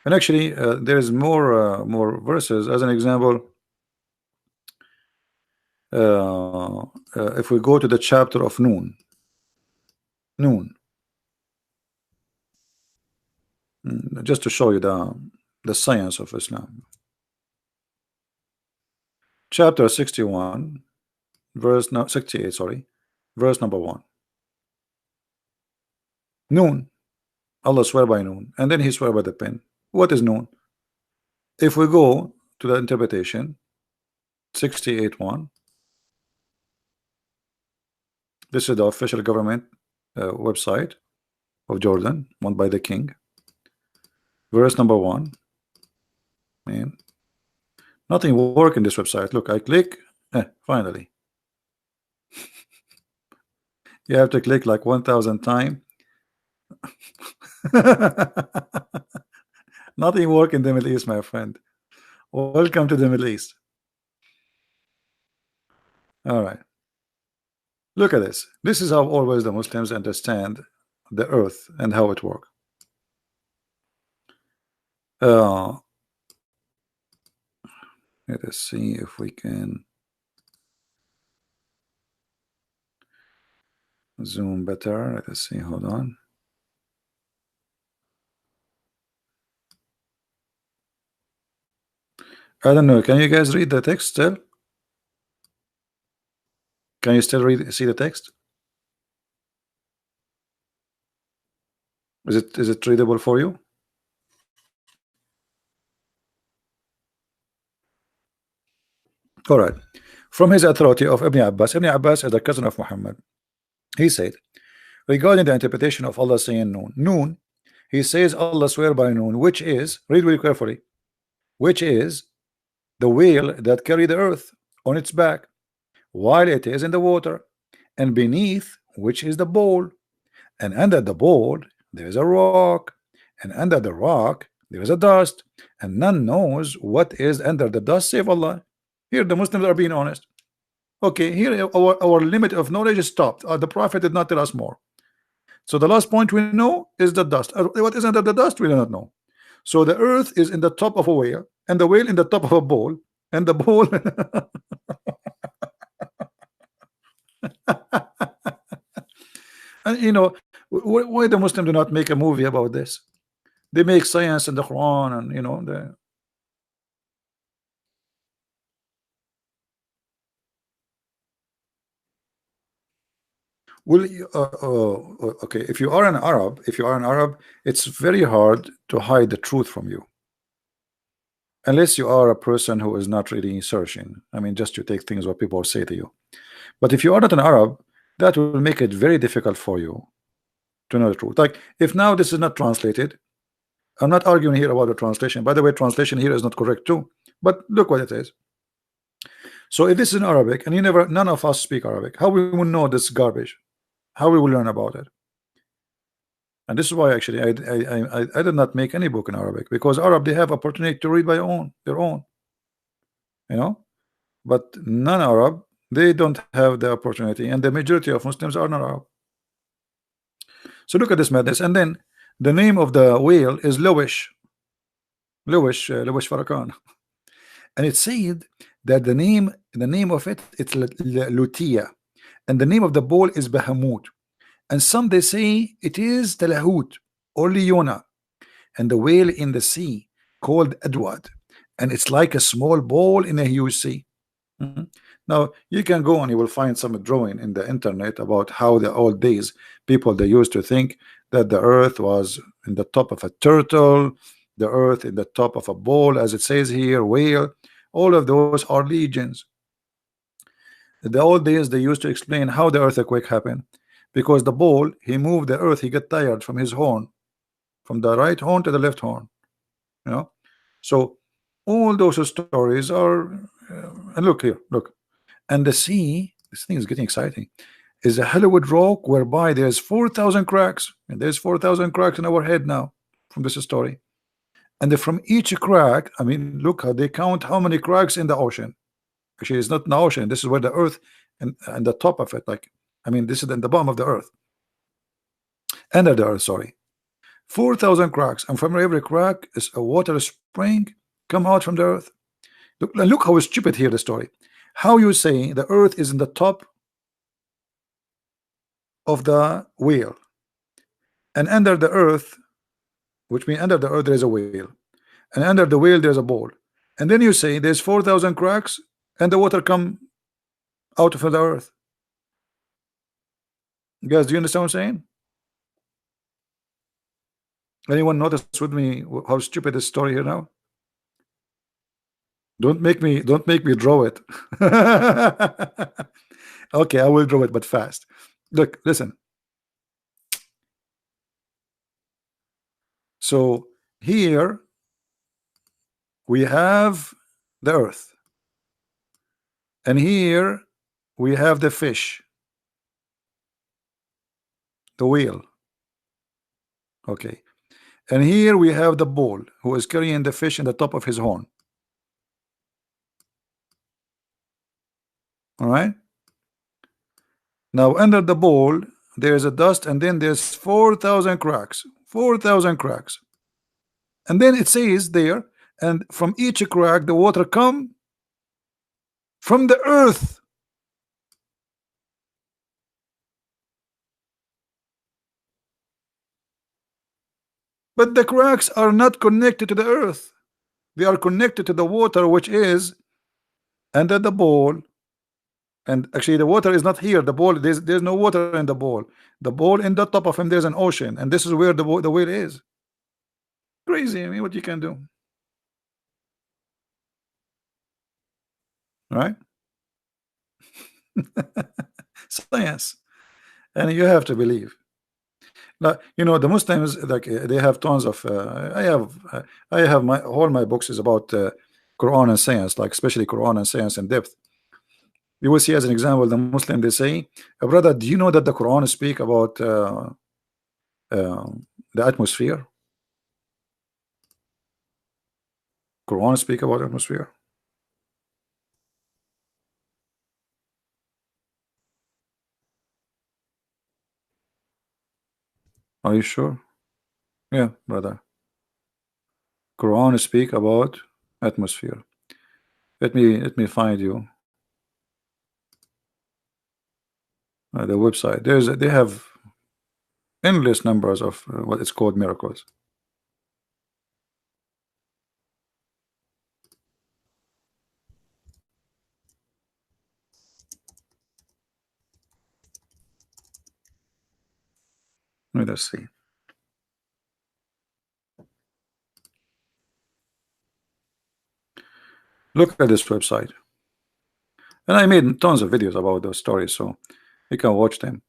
And actually, there is more verses. As an example, if we go to the chapter of Noon, just to show you the science of Islam. Chapter 61, verse no, 68, sorry, verse number 1. Noon, Allah swear by noon, and then he swear by the pen. What is noon? If we go to the interpretation, 68:1, this is the official government website of Jordan, owned by the king. Verse number 1. Man, nothing will work in this website. Look, I click, finally. You have to click like 1,000 times. Nothing work in the Middle East, my friend. Welcome to the Middle East. All right. Look at this. This is how always the Muslims understand the earth and how it works. Let us see if we can zoom better. Let us see. Hold on. I don't know. Can you guys read the text still? Can you still see the text? Is it readable for you? All right. From his authority of Ibn Abbas is the cousin of Muhammad. He said, regarding the interpretation of Allah saying noon, he says Allah swear by noon, which is, read very carefully, which is the whale that carry the earth on its back while it is in the water, and beneath which is the bowl, and under the bowl there is a rock, and under the rock there is a dust, and none knows what is under the dust save Allah. Here the Muslims are being honest. Okay, here our limit of knowledge is stopped. The Prophet did not tell us more. So the last point we know is the dust. What is under the dust we do not know. So the earth is in the top of a whale, and the whale in the top of a bowl, and the bowl and why the Muslim do not make a movie about this? They make science in the Quran, and the well, okay. If you are an Arab, it's very hard to hide the truth from you. unless you are a person who is not really searching. I mean, just to take things what people say to you. But if you are not an Arab, that will make it very difficult for you to know the truth. Like if now this is not translated, I'm not arguing here about the translation. By the way, translation here is not correct too. But look what it is. So if this is in Arabic and you never, none of us speak Arabic, how we will know this garbage? How we will learn about it? And this is why actually I did not make any book in Arabic, because Arab they have opportunity to read by their own, you know. But non-Arab they don't have the opportunity, and the majority of Muslims are not Arab. So look at this madness, and then the name of the whale is Lowish Farrakhan, and it said that the name of it's Lutia, and the name of the bull is Bahamut, and some they say it is Talahut or Leona, and the whale in the sea called Edward, and it's like a small ball in a huge sea. Mhm. Now you can go and you will find some drawing in the internet about how the old days people they used to think that the earth was in the top of a turtle, the earth in the top of a ball, as it says here, whale. All of those are legions. In the old days they used to explain how the earthquake happened, because the ball he moved the earth, he got tired from his horn, from the right horn to the left horn, you know. So all those stories are and look here, look. And the sea, this thing is getting exciting, is a Hollywood rock whereby there's 4,000 cracks, and there's 4,000 cracks in our head now from this story. And from each crack, I mean, look how they count how many cracks in the ocean. Actually, it's not in the ocean. This is where the earth and the top of it, like, I mean, this is in the bottom of the earth, under the earth, sorry. 4,000 cracks, and from every crack is a water spring come out from the earth. Look how stupid here the story. How you say the earth is in the top of the wheel, and under the earth, which means under the earth there is a wheel, and under the wheel there's a ball, and then you say there's 4,000 cracks and the water come out of the earth. Guys, do you understand what I'm saying? Anyone notice with me how stupid this story here now? Don't make me draw it. Okay, I will draw it, but fast. Look, listen. So here we have the earth, and here we have the fish, the whale. Okay, and here we have the bull who is carrying the fish in the top of his horn. All right. Now under the bowl there's a dust, and then there's 4,000 cracks. 4,000 cracks. And then it says there, and from each crack the water come from the earth. But the cracks are not connected to the earth. They are connected to the water, which is under the bowl. And actually the water is not here. The bowl, there's no water in the bowl. The bowl in the top of him there's an ocean, and this is where the whale is. Crazy. I mean, what you can do, right? Science, and you have to believe. Now, you know, the Muslims, like they have tons of I have my all my books is about Quran and science, like especially Quran and science in depth. You will see as an example the Muslim they say, brother, do you know that the Quran speak about uh, the atmosphere? Quran speak about atmosphere. Are you sure? Yeah, brother. Quran speak about atmosphere. Let me find you the website. They have endless numbers of what it's called miracles. Let us see. Look at this website. And I made tons of videos about those stories, so you can watch them.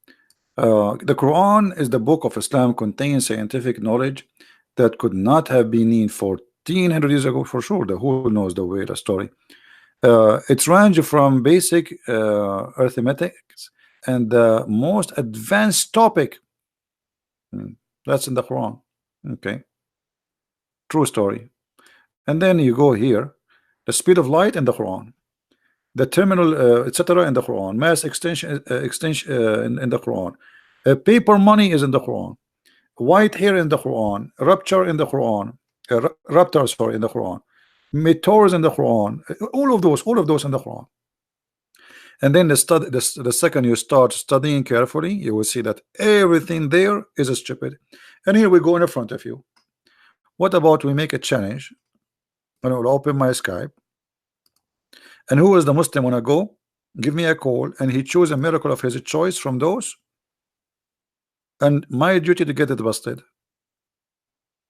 The Quran is the book of Islam, contains scientific knowledge that could not have been in 1400 years ago for sure. The who knows the way the story. It's range from basic arithmetics and the most advanced topic. Hmm, that's in the Quran. Okay, true story. And then you go here, the speed of light in the Quran, the terminal, etc. in the Quran, mass extension in the Quran, paper money is in the Quran, white hair in the Quran, rapture in the Quran, raptor, sorry, in the Quran, meteors in the Quran, all of those in the Quran. And then the second you start studying carefully, you will see that everything there is stupid. And here we go in front of you. What about we make a challenge, and I will open my Skype, and who is the Muslim wanna go? Give me a call, and he choose a miracle of his choice from those, and my duty to get it busted.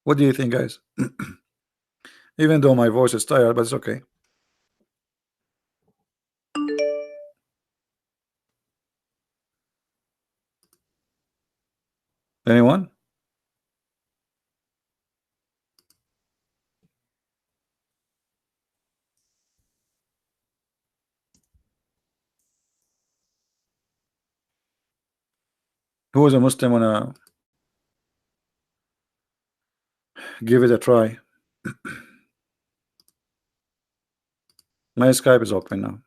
What do you think, guys? Even though my voice is tired, but it's okay. Anyone? Who is a Muslim wanna give it a try? My Skype is open now.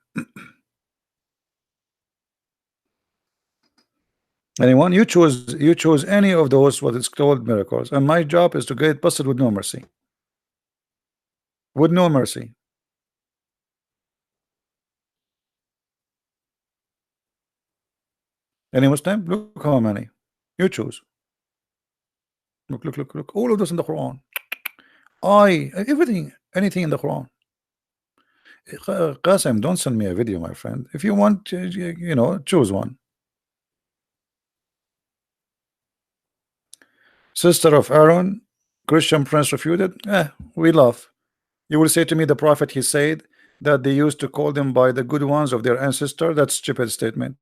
Anyone? You choose any of those what is called miracles, and my job is to get busted with no mercy. With no mercy. Any Muslim? Look how many. You choose. Look. All of this in the Quran. Everything, anything in the Quran. Qasim, don't send me a video, my friend. If you want, you know, choose one. Sister of Aaron, Christian prince refuted. We love. You will say to me, the prophet, he said that they used to call them by the good ones of their ancestor. That's stupid statement.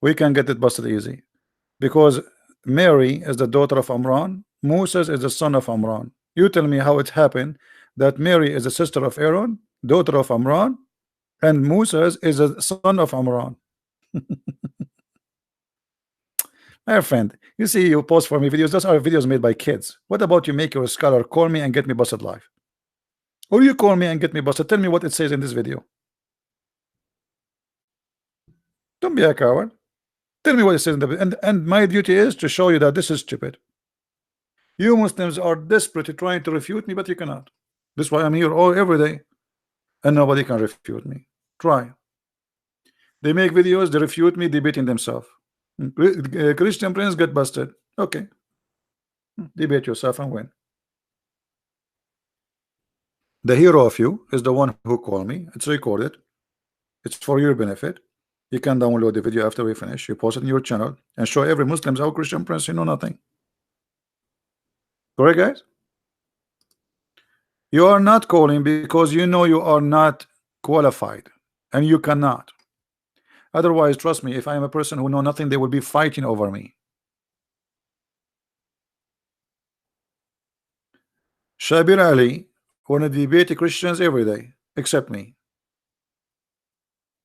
We can get it busted easy. Because Mary is the daughter of Amran, Moses is the son of Amran. You tell me how it happened that Mary is the sister of Aaron, daughter of Amran, and Moses is a son of Amran. My friend, you see, you post for me videos. Those are videos made by kids. What about you make your scholar call me and get me busted live? Or you call me and get me busted. Tell me what it says in this video. Don't be a coward. Tell me what it says in the and my duty is to show you that this is stupid. You Muslims are desperately trying to refute me, but you cannot. This is why I'm here every day, and nobody can refute me. Try. They make videos, they refute me, debating themselves. Christian prince get busted. Okay. Debate yourself and win. The hero of you is the one who called me. It's recorded. It's for your benefit. You can download the video after we finish. You post it in your channel and show every Muslims how Christian prince you know nothing. Correct, guys? You are not calling because you know you are not qualified, and you cannot. Otherwise, trust me, if I am a person who know nothing, they will be fighting over me. Shabir Ali wanna debate Christians every day, except me.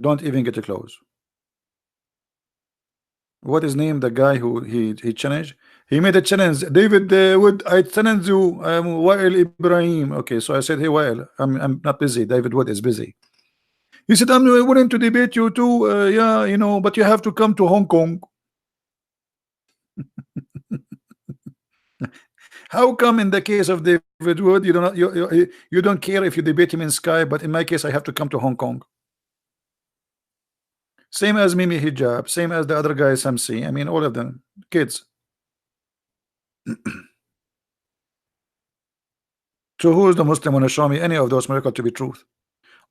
Don't even get close. What is name the guy who he challenged? He made a challenge. David would I challenge you? Wael Ibrahim. Okay, so I said, hey Wael, I'm not busy. David Wood is busy. He said, I'm willing to debate you too. Yeah, you know, but you have to come to Hong Kong. How come in the case of David Wood, you don't you don't care if you debate him in Sky, but in my case, I have to come to Hong Kong? Same as Mimi Hijab, same as the other guy Samsi. I mean, all of them kids. So who is the Muslim want to show me any of those miracles to be truth?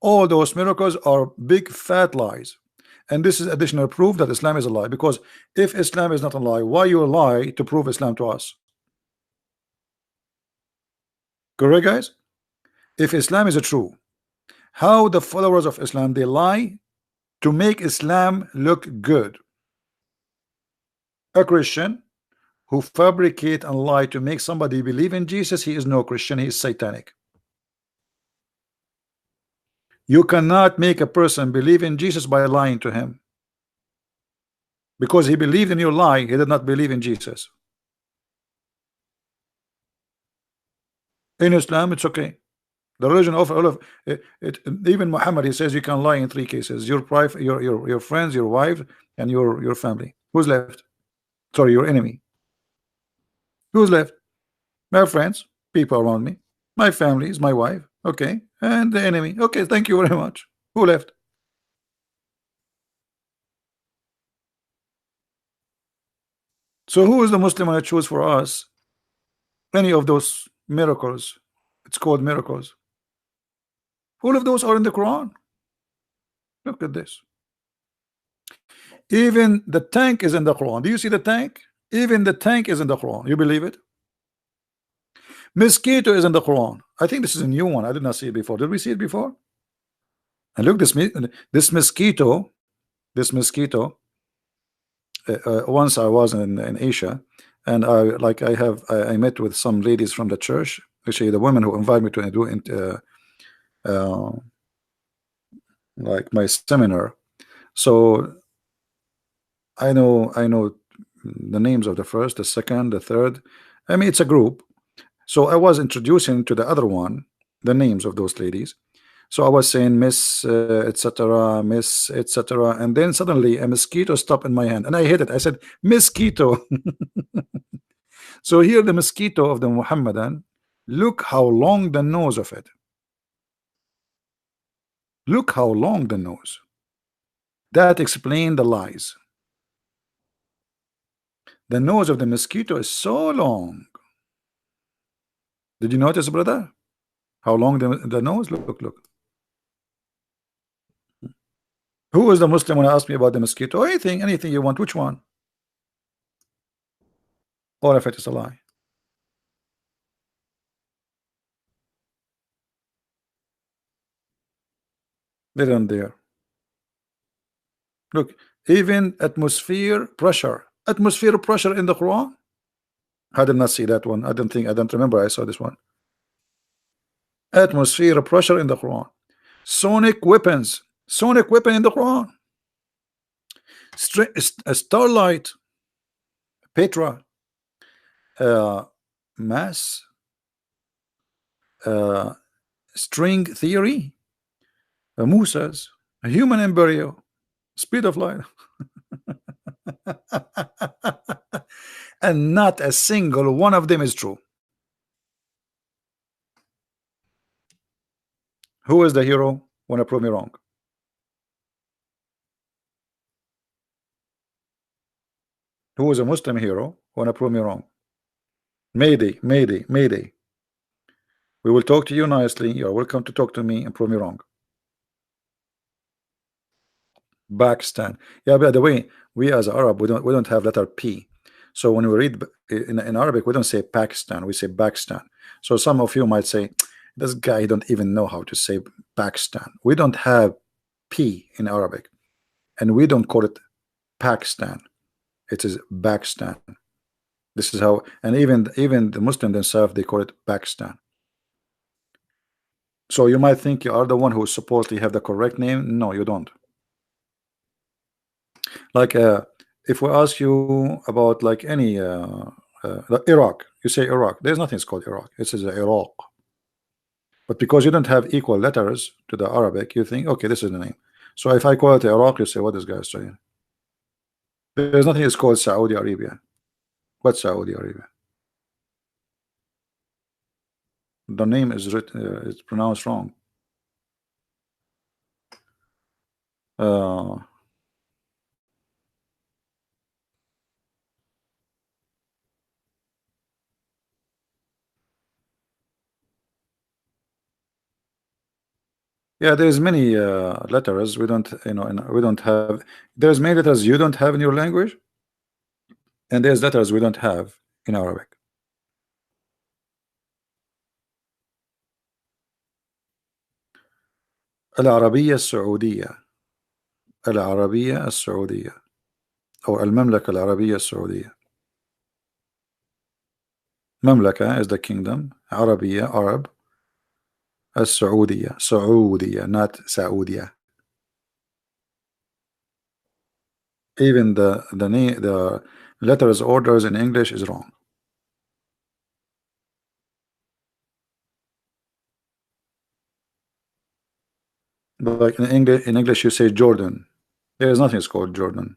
All those miracles are big fat lies, and this is additional proof that Islam is a lie. Because if Islam is not a lie, why you lie to prove Islam to us? Correct, guys? If Islam is a true How the followers of Islam, they lie to make Islam look good. A Christian who fabricate and lie to make somebody believe in Jesus, he is no Christian, he is satanic. You cannot make a person believe in Jesus by lying to him, because he believed in your lie. He did not believe in Jesus. In Islam, it's okay. The religion of all of it, even Muhammad, he says you can lie in three cases: your private, your friends, your wife, and your family. Who's left? Sorry, your enemy. Who's left? My friends, people around me. My family is my wife. Okay, and the enemy. Okay, thank you very much. Who left? So who is the Muslim I choose for us? Any of those miracles? It's called miracles. All of those are in the Quran. Look at this. Even the tank is in the Quran. Do you see the tank? Even the tank is in the Quran. You believe it? Mosquito is in the Quran. I think this is a new one. I did not see it before. Did we see it before? And look, this mosquito, this mosquito. Once I was in Asia, and I met with some ladies from the church. Actually, the women who invited me to do uh, like my seminar. So I know the names of the first, the second, the third. I mean, it's a group. So I was introducing to the other one the names of those ladies. So I was saying Miss etc., Miss etc., and then suddenly a mosquito stopped in my hand, and I hit it. I said mosquito. So here the mosquito of the Muhammadan. Look how long the nose of it. Look how long the nose. That explains the lies. The nose of the mosquito is so long. Did you notice, brother? How long the nose? Look. Who is the Muslim when I ask me about the mosquito? Anything you want. Which one? Or if it is a lie. They don't dare. Look, even atmosphere pressure. Atmosphere pressure in the Quran. I did not see that one. I don't remember I saw this one. Atmosphere pressure in the Quran. Sonic weapons. Sonic weapon in the Quran. Starlight. Petra. Mass. Uh, string theory. Musa's. A human embryo. Speed of light. And not a single one of them is true. Who is the hero? Wanna prove me wrong? Who is a Muslim hero? Wanna prove me wrong? Mayday, Mayday, Mayday. We will talk to you nicely. You are welcome to talk to me and prove me wrong. Pakistan. Yeah, by the way, we as Arab, we don't have letter P. So when we read in Arabic, we don't say Pakistan, we say Pakistan. So some of you might say, this guy don't even know how to say Pakistan. We don't have P in Arabic, and we don't call it Pakistan. It is Pakistan. This is how, and even the Muslim themselves, they call it Pakistan. So you might think you are the one who supposedly have the correct name. No, you don't. Like if we ask you about like any like Iraq, you say Iraq. There's nothing called Iraq. It says Iraq. But because you don't have equal letters to the Arabic, you think, okay, this is the name. So if I call it Iraq, you say, what this guy is saying? There's nothing is called Saudi Arabia. What's Saudi Arabia? The name is written, it's pronounced wrong. Uh, yeah, there's many letters we don't, we don't have. There's many letters you don't have in your language, and there's letters we don't have in Arabic. العربية السعودية. العربية السعودية أو المملكة العربية السعودية. مملكة is the kingdom. عربية Arab. السعودية سعودية not سعودية. Even the name, the letters orders in English is wrong. Like in English you say Jordan. There is nothing called Jordan.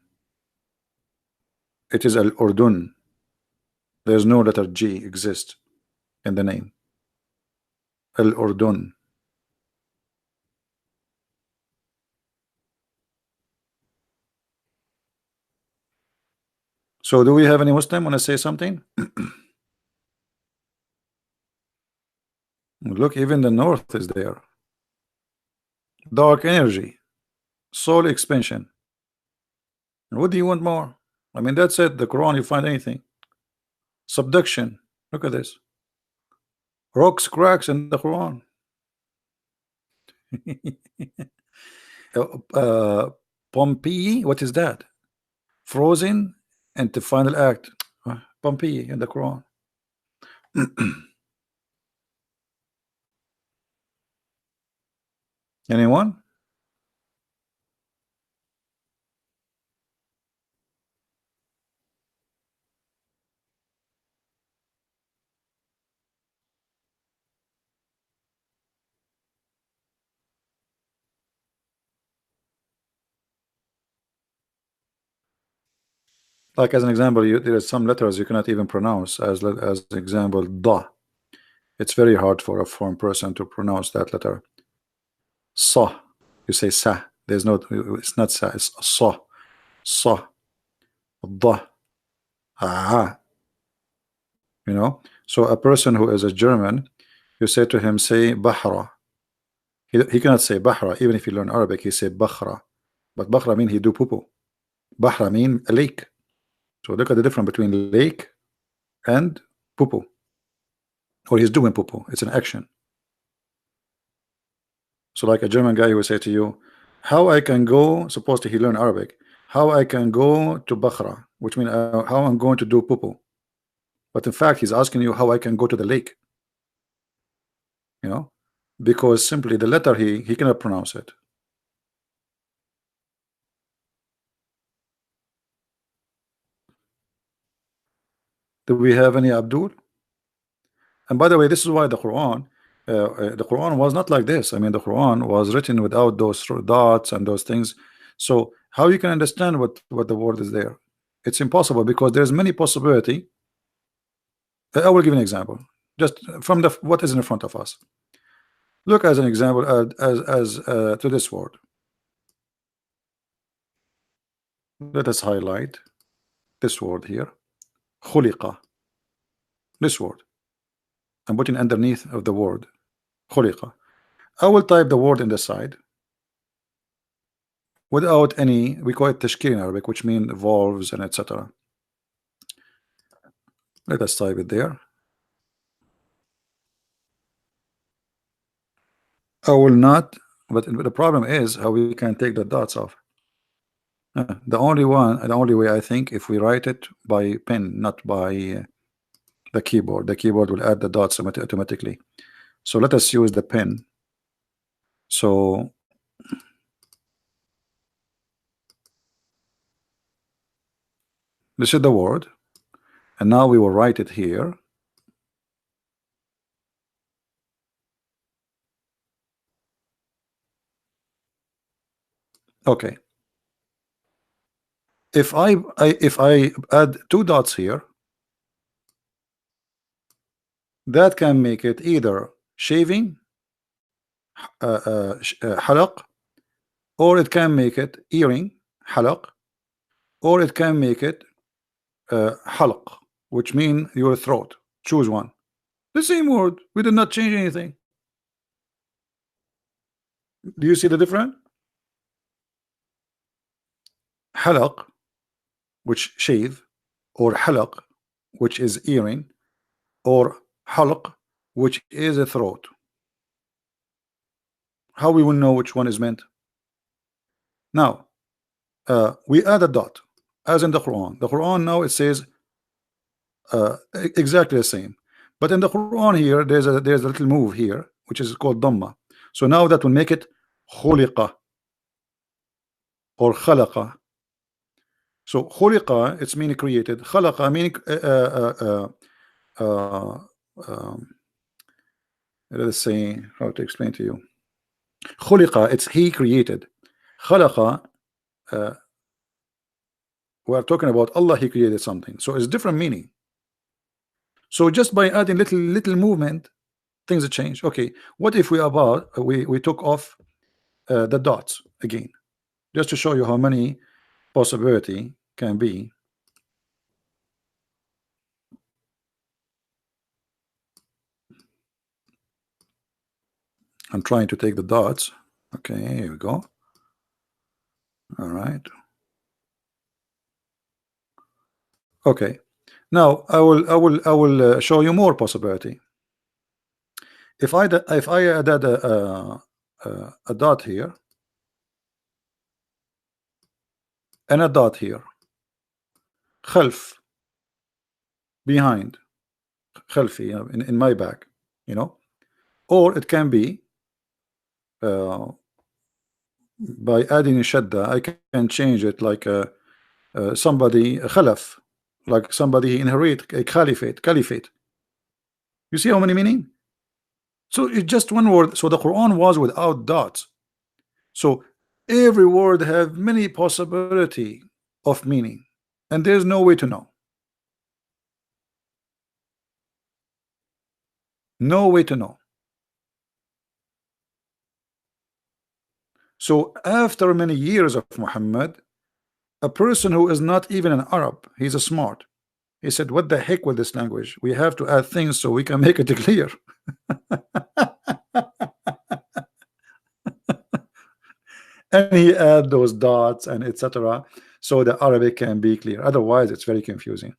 It is Al Urdun. There is no letter G exist in the name. Al Urdun. So do we have any Muslim want to say something? Look, even the north is there. Dark energy, soul expansion. What do you want more? I mean, that's it. The Quran, you find anything. Subduction. Look at this. Rocks cracks in the Quran. Pompeii, what is that? Frozen and the final act. Pompeii in the Quran. Anyone? Like as an example, there are some letters you cannot even pronounce. As an example, da. It's very hard for a foreign person to pronounce that letter. Sa. You say sa. There's no. It's not sa. It's sa. Sa. Da. Ah. You know. So a person who is a German, you say to him, say Bahra. He cannot say Bahra. Even if you learn Arabic, he say Bakhra. But Bakhra mean he do poo poo. Bahra mean a lake. So look at the difference between lake and poo poo. Or he's doing poo poo. It's an action. So like a German guy will say to you, how I can go, supposed to he learn Arabic, how I can go to Bakhra, which means how I'm going to do poo poo. But in fact, he's asking you how I can go to the lake. You know, because simply the letter he cannot pronounce it. Do we have any Abdul? And by the way, this is why the Quran was not like this. I mean, the Quran was written without those dots and those things. So how you can understand what the word is there? It's impossible because there's many possibility. I will give an example, just from the what is in front of us. Look as an example as to this word. Let us highlight this word here. خُلِقَ. This word. I'm putting underneath of the word خُلِقَ. I will type the word in the side without any, we call it tashkil in Arabic, which means valves and etc. Let us type it there. I will not, but the problem is how we can take the dots off. The only way I think if we write it by pen, not by the keyboard will add the dots automatically. So let us use the pen. So this is the word, and now we will write it here. Okay. If I add two dots here, that can make it either shaving, halaq, or it can make it earring, halaq, or it can make it halq, which mean your throat. Choose one. The same word. We did not change anything. Do you see the difference? Halaq, which shave, or halaq, which is earring, or halq, which is a throat. How we will know which one is meant? Now, we add a dot, as in the Quran. The Quran now it says exactly the same, but in the Quran here there's a little move here which is called dhamma. So now that will make it khuliqa or khalaqa. So khuliqa, it's meaning created. Khalaqa meaning uh, um, let's say how to explain to you. Khuliqa, it's he created. Khalaqa, uh, we are talking about Allah, he created something, so it's different meaning. So just by adding little movement, things change. Okay, what if we took off the dots again, just to show you how many possibility can be. I'm trying to take the dots. Okay, here we go. All right. Okay. Now I will show you more possibility. If I added a dot here and a dot here, khalf, behind, khalfi, in my back, or it can be by adding a shadda. I can change it like somebody khalaf, like somebody inherit a caliphate. You see how many meaning? So it's just one word. So the Quran was without dots. So every word have many possibility of meaning, and there's no way to know. No way to know. So after many years of Muhammad, a person who is not even an Arab, he's a smart. He said, "What the heck with this language? We have to add things so we can make it clear." And he add those dots and etc. so the Arabic can be clear. Otherwise, it's very confusing.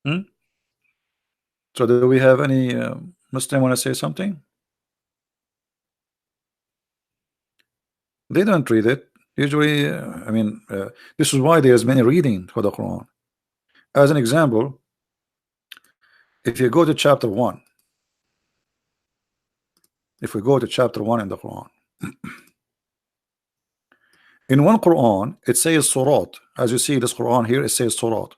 Hmm? So do we have any Muslim want to say something? They don't read it. Usually, I mean, this is why there's many reading for the Quran. As an example, if you go to chapter 1, if we go to chapter 1 in the Quran, in one Quran, it says Surat. As you see, this Quran here, it says Surat.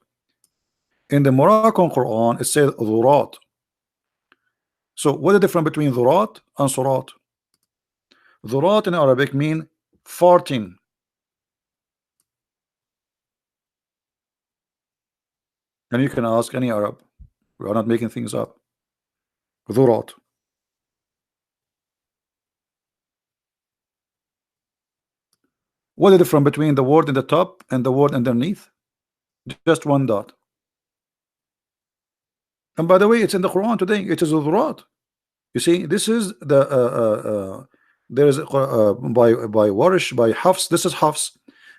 In the Moroccan Quran, it says Dhurat. So what is the difference between Dhurat and Surat? Dhurat in Arabic mean farting. And you can ask any Arab. We are not making things up. Dhurat. What is the difference between the word in the top and the word underneath? Just one dot. And by the way, it's in the Quran today. It is Dhurat. You see, this is the there is by Warish, by Hafs. This is Hafs.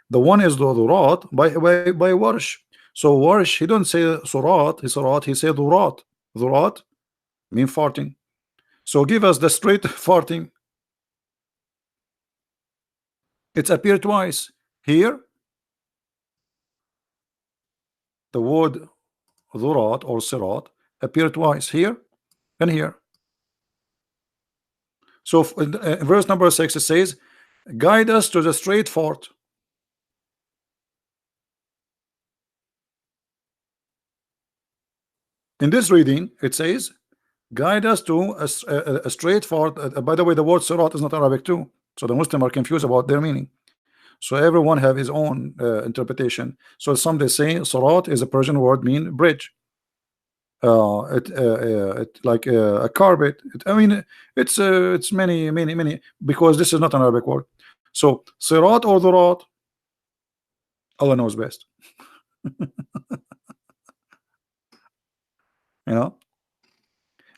The one is the Dhurat by Warish. So Warish, he don't say Surat, he say Dhurat. Dhurat mean farting. So give us the straight farting. It's appeared twice. Here, the word Dhurat or Sirat appeared twice, here and here. So in verse number 6 it says, guide us to the straight fort. In this reading it says, guide us to a straight fort. By the way, the word Sirat is not Arabic too, so the Muslims are confused about their meaning. So everyone have his own interpretation. So some they say Sirat is a Persian word mean bridge. It like a carpet. I mean, it's many because this is not an Arabic word. So Sirat or Dhurat, Allah knows best. You know,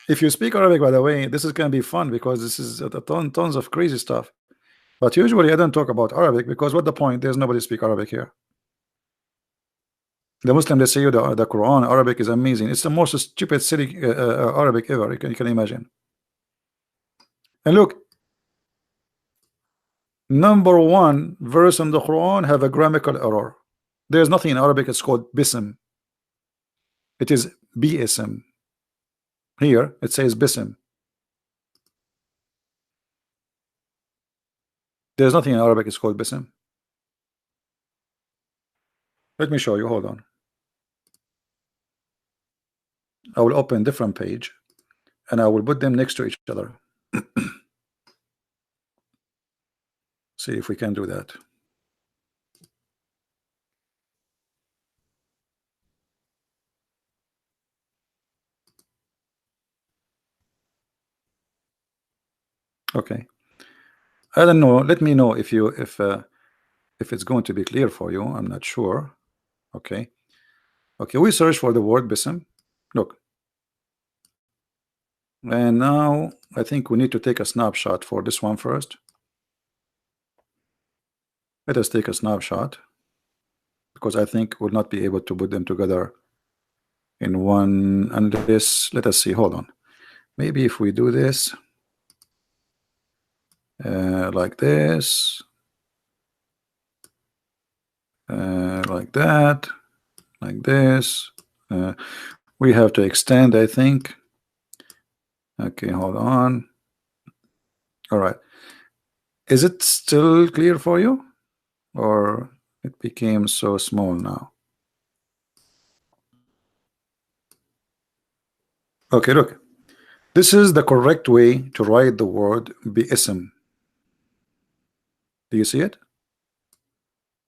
if you speak Arabic, by the way, this is gonna be fun because this is tons of crazy stuff. But usually I don't talk about Arabic because what the point? There's nobody speak Arabic here. The Muslim, they say you the Quran Arabic is amazing. It's the most stupid silly Arabic ever. You can imagine. And look, number one verse in the Quran have a grammatical error. There's nothing in Arabic. It's called bism. It is BSM. Here it says bism. There's nothing in Arabic. It's called bism. Let me show you. Hold on. I will open different page and I will put them next to each other. See if we can do that. Okay. I don't know. Let me know if it's going to be clear for you. I'm not sure. Okay. Okay. We search for the word bism. Look. And now I think we need to take a snapshot for this one first. Let us take a snapshot because I think we'll not be able to put them together in one unless, let us see, hold on. Maybe if we do this like this, like that, like this, we have to extend, I think. Okay, hold on. All right. Is it still clear for you? Or it became so small now? Okay, look. This is the correct way to write the word bi'ism. Do you see it?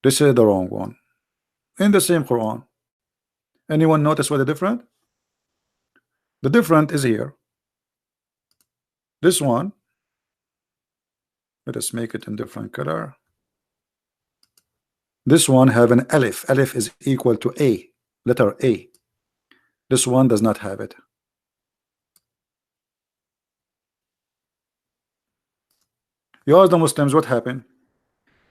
This is the wrong one. In the same Quran. Anyone notice what the different? The different is here. This one, let us make it in different color. This one have an alif. Alif is equal to A, letter A. This one does not have it. You ask the Muslims what happened.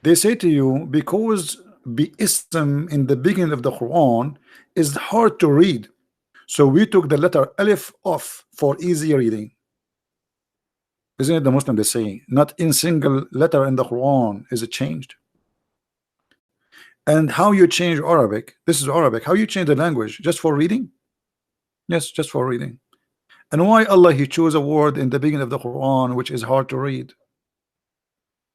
They say to you, because bi'ism in the beginning of the Quran is hard to read, so we took the letter alif off for easy reading. Isn't it the Muslim they say? Not in single letter in the Quran is it changed. And how you change Arabic? This is Arabic. How you change the language? Just for reading? Yes, just for reading. And why Allah He chose a word in the beginning of the Quran which is hard to read?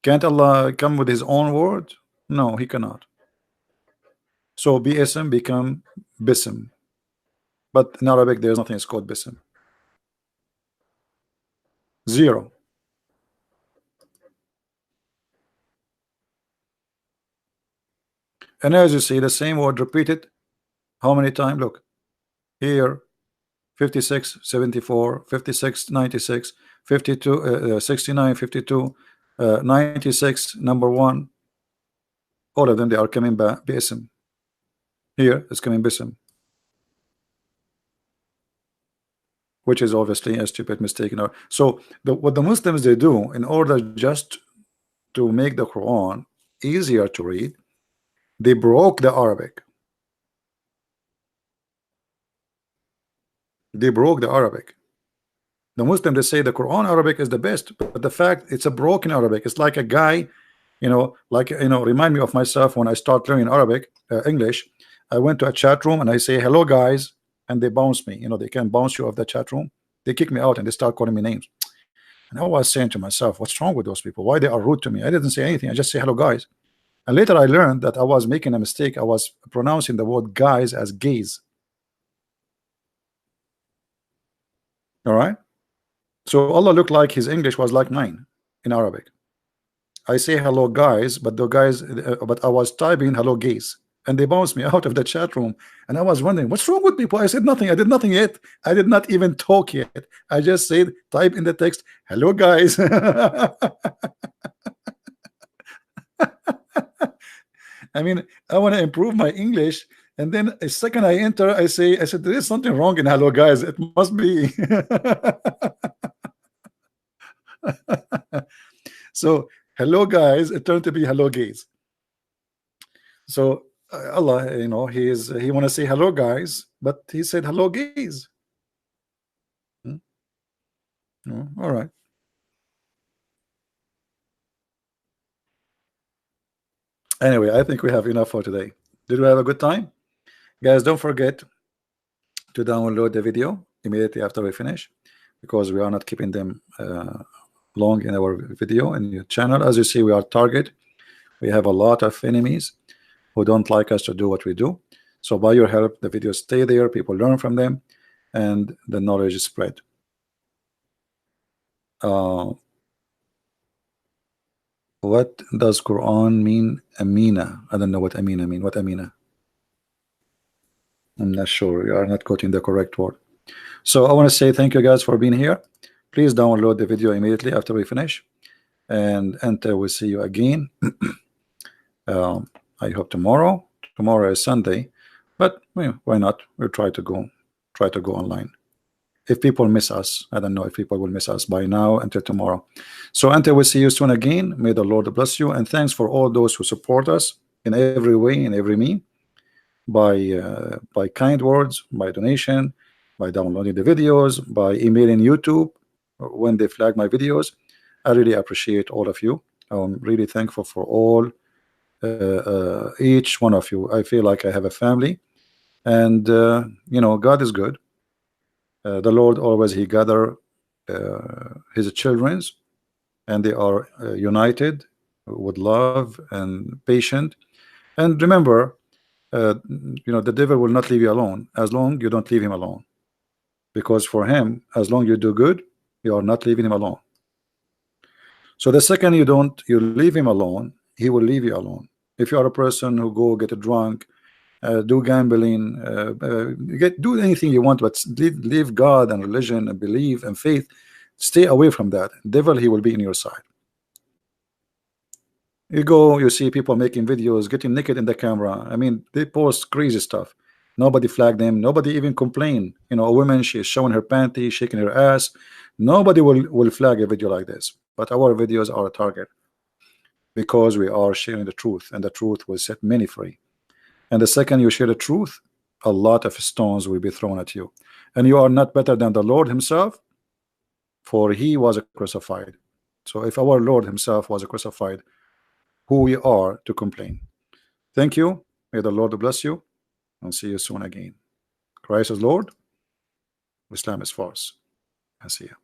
Can't Allah come with His own word? No, He cannot. So BSM become bism. But in Arabic there's nothing is called bism. Zero. And as you see, the same word repeated how many times? Look here, 56, 74, 56, 96, 52, 69, 52, 96, number one. All of them, they are coming back bism. Here it's coming bism, which is obviously a stupid mistake. So what the Muslims they do in order just to make the Quran easier to read, they broke the Arabic. They broke the Arabic. The Muslims they say the Quran Arabic is the best, but the fact it's a broken Arabic. It's like a guy, remind me of myself when I start learning Arabic, English. I went to a chat room and I say hello guys, and they bounce me. They can bounce you off the chat room. They kick me out and they start calling me names. And I was saying to myself, what's wrong with those people? Why they are rude to me? I didn't say anything. I just say hello guys. And later I learned that I was making a mistake. I was pronouncing the word guys as gays. All right. So Allah looked like his English was like mine in Arabic. I say hello guys, but but I was typing hello gays, and they bounced me out of the chat room. And I was wondering what's wrong with people. I said nothing. I did nothing yet. I did not even talk yet. I just said type in the text hello guys. I mean, I want to improve my English, and then a second I enter, I said there is something wrong in hello guys. It must be. So hello guys, it turned to be hello gays. So Allah, he want to say hello guys, but he said hello gays. Hmm? All right. Anyway, I think we have enough for today. Did we have a good time? Guys, don't forget to download the video immediately after we finish, because we are not keeping them long in our video and your channel. As you see, we are target. We have a lot of enemies who don't like us to do what we do. So by your help, the videos stay there, people learn from them, and the knowledge is spread. Uh, what does Quran mean? Amina. I don't know what Amina mean. What Amina? I'm not sure. You are not quoting the correct word. So I want to say thank you guys for being here. Please download the video immediately after we finish, and until we see you again. I hope tomorrow. Tomorrow is Sunday, but why not? We'll try to go online. If people miss us, I don't know if people will miss us by now until tomorrow. So until we see you soon again, may the Lord bless you, and thanks for all those who support us in every way, in every mean, by kind words, by donation, by downloading the videos, by emailing YouTube when they flag my videos. I really appreciate all of you. I'm really thankful for all each one of you. I feel like I have a family, and God is good. The Lord always he gather his childrens, and they are united with love and patient. And remember, the devil will not leave you alone as long you don't leave him alone, because for him, as long you do good, you are not leaving him alone. So the second you leave him alone, he will leave you alone. If you are a person who go get drunk, do gambling, do anything you want, but leave God and religion and belief and faith, stay away from that. Devil, he will be in your side. You go, you see people making videos, getting naked in the camera. I mean, they post crazy stuff. Nobody flagged them. Nobody even complained. A woman, she is showing her panty, shaking her ass. Nobody will flag a video like this. But our videos are a target, because we are sharing the truth, and the truth will set many free. And the second you share the truth, a lot of stones will be thrown at you. And you are not better than the Lord himself, for he was crucified. So if our Lord himself was crucified, who we are to complain? Thank you. May the Lord bless you, and see you soon again. Christ is Lord, Islam is false. And see you.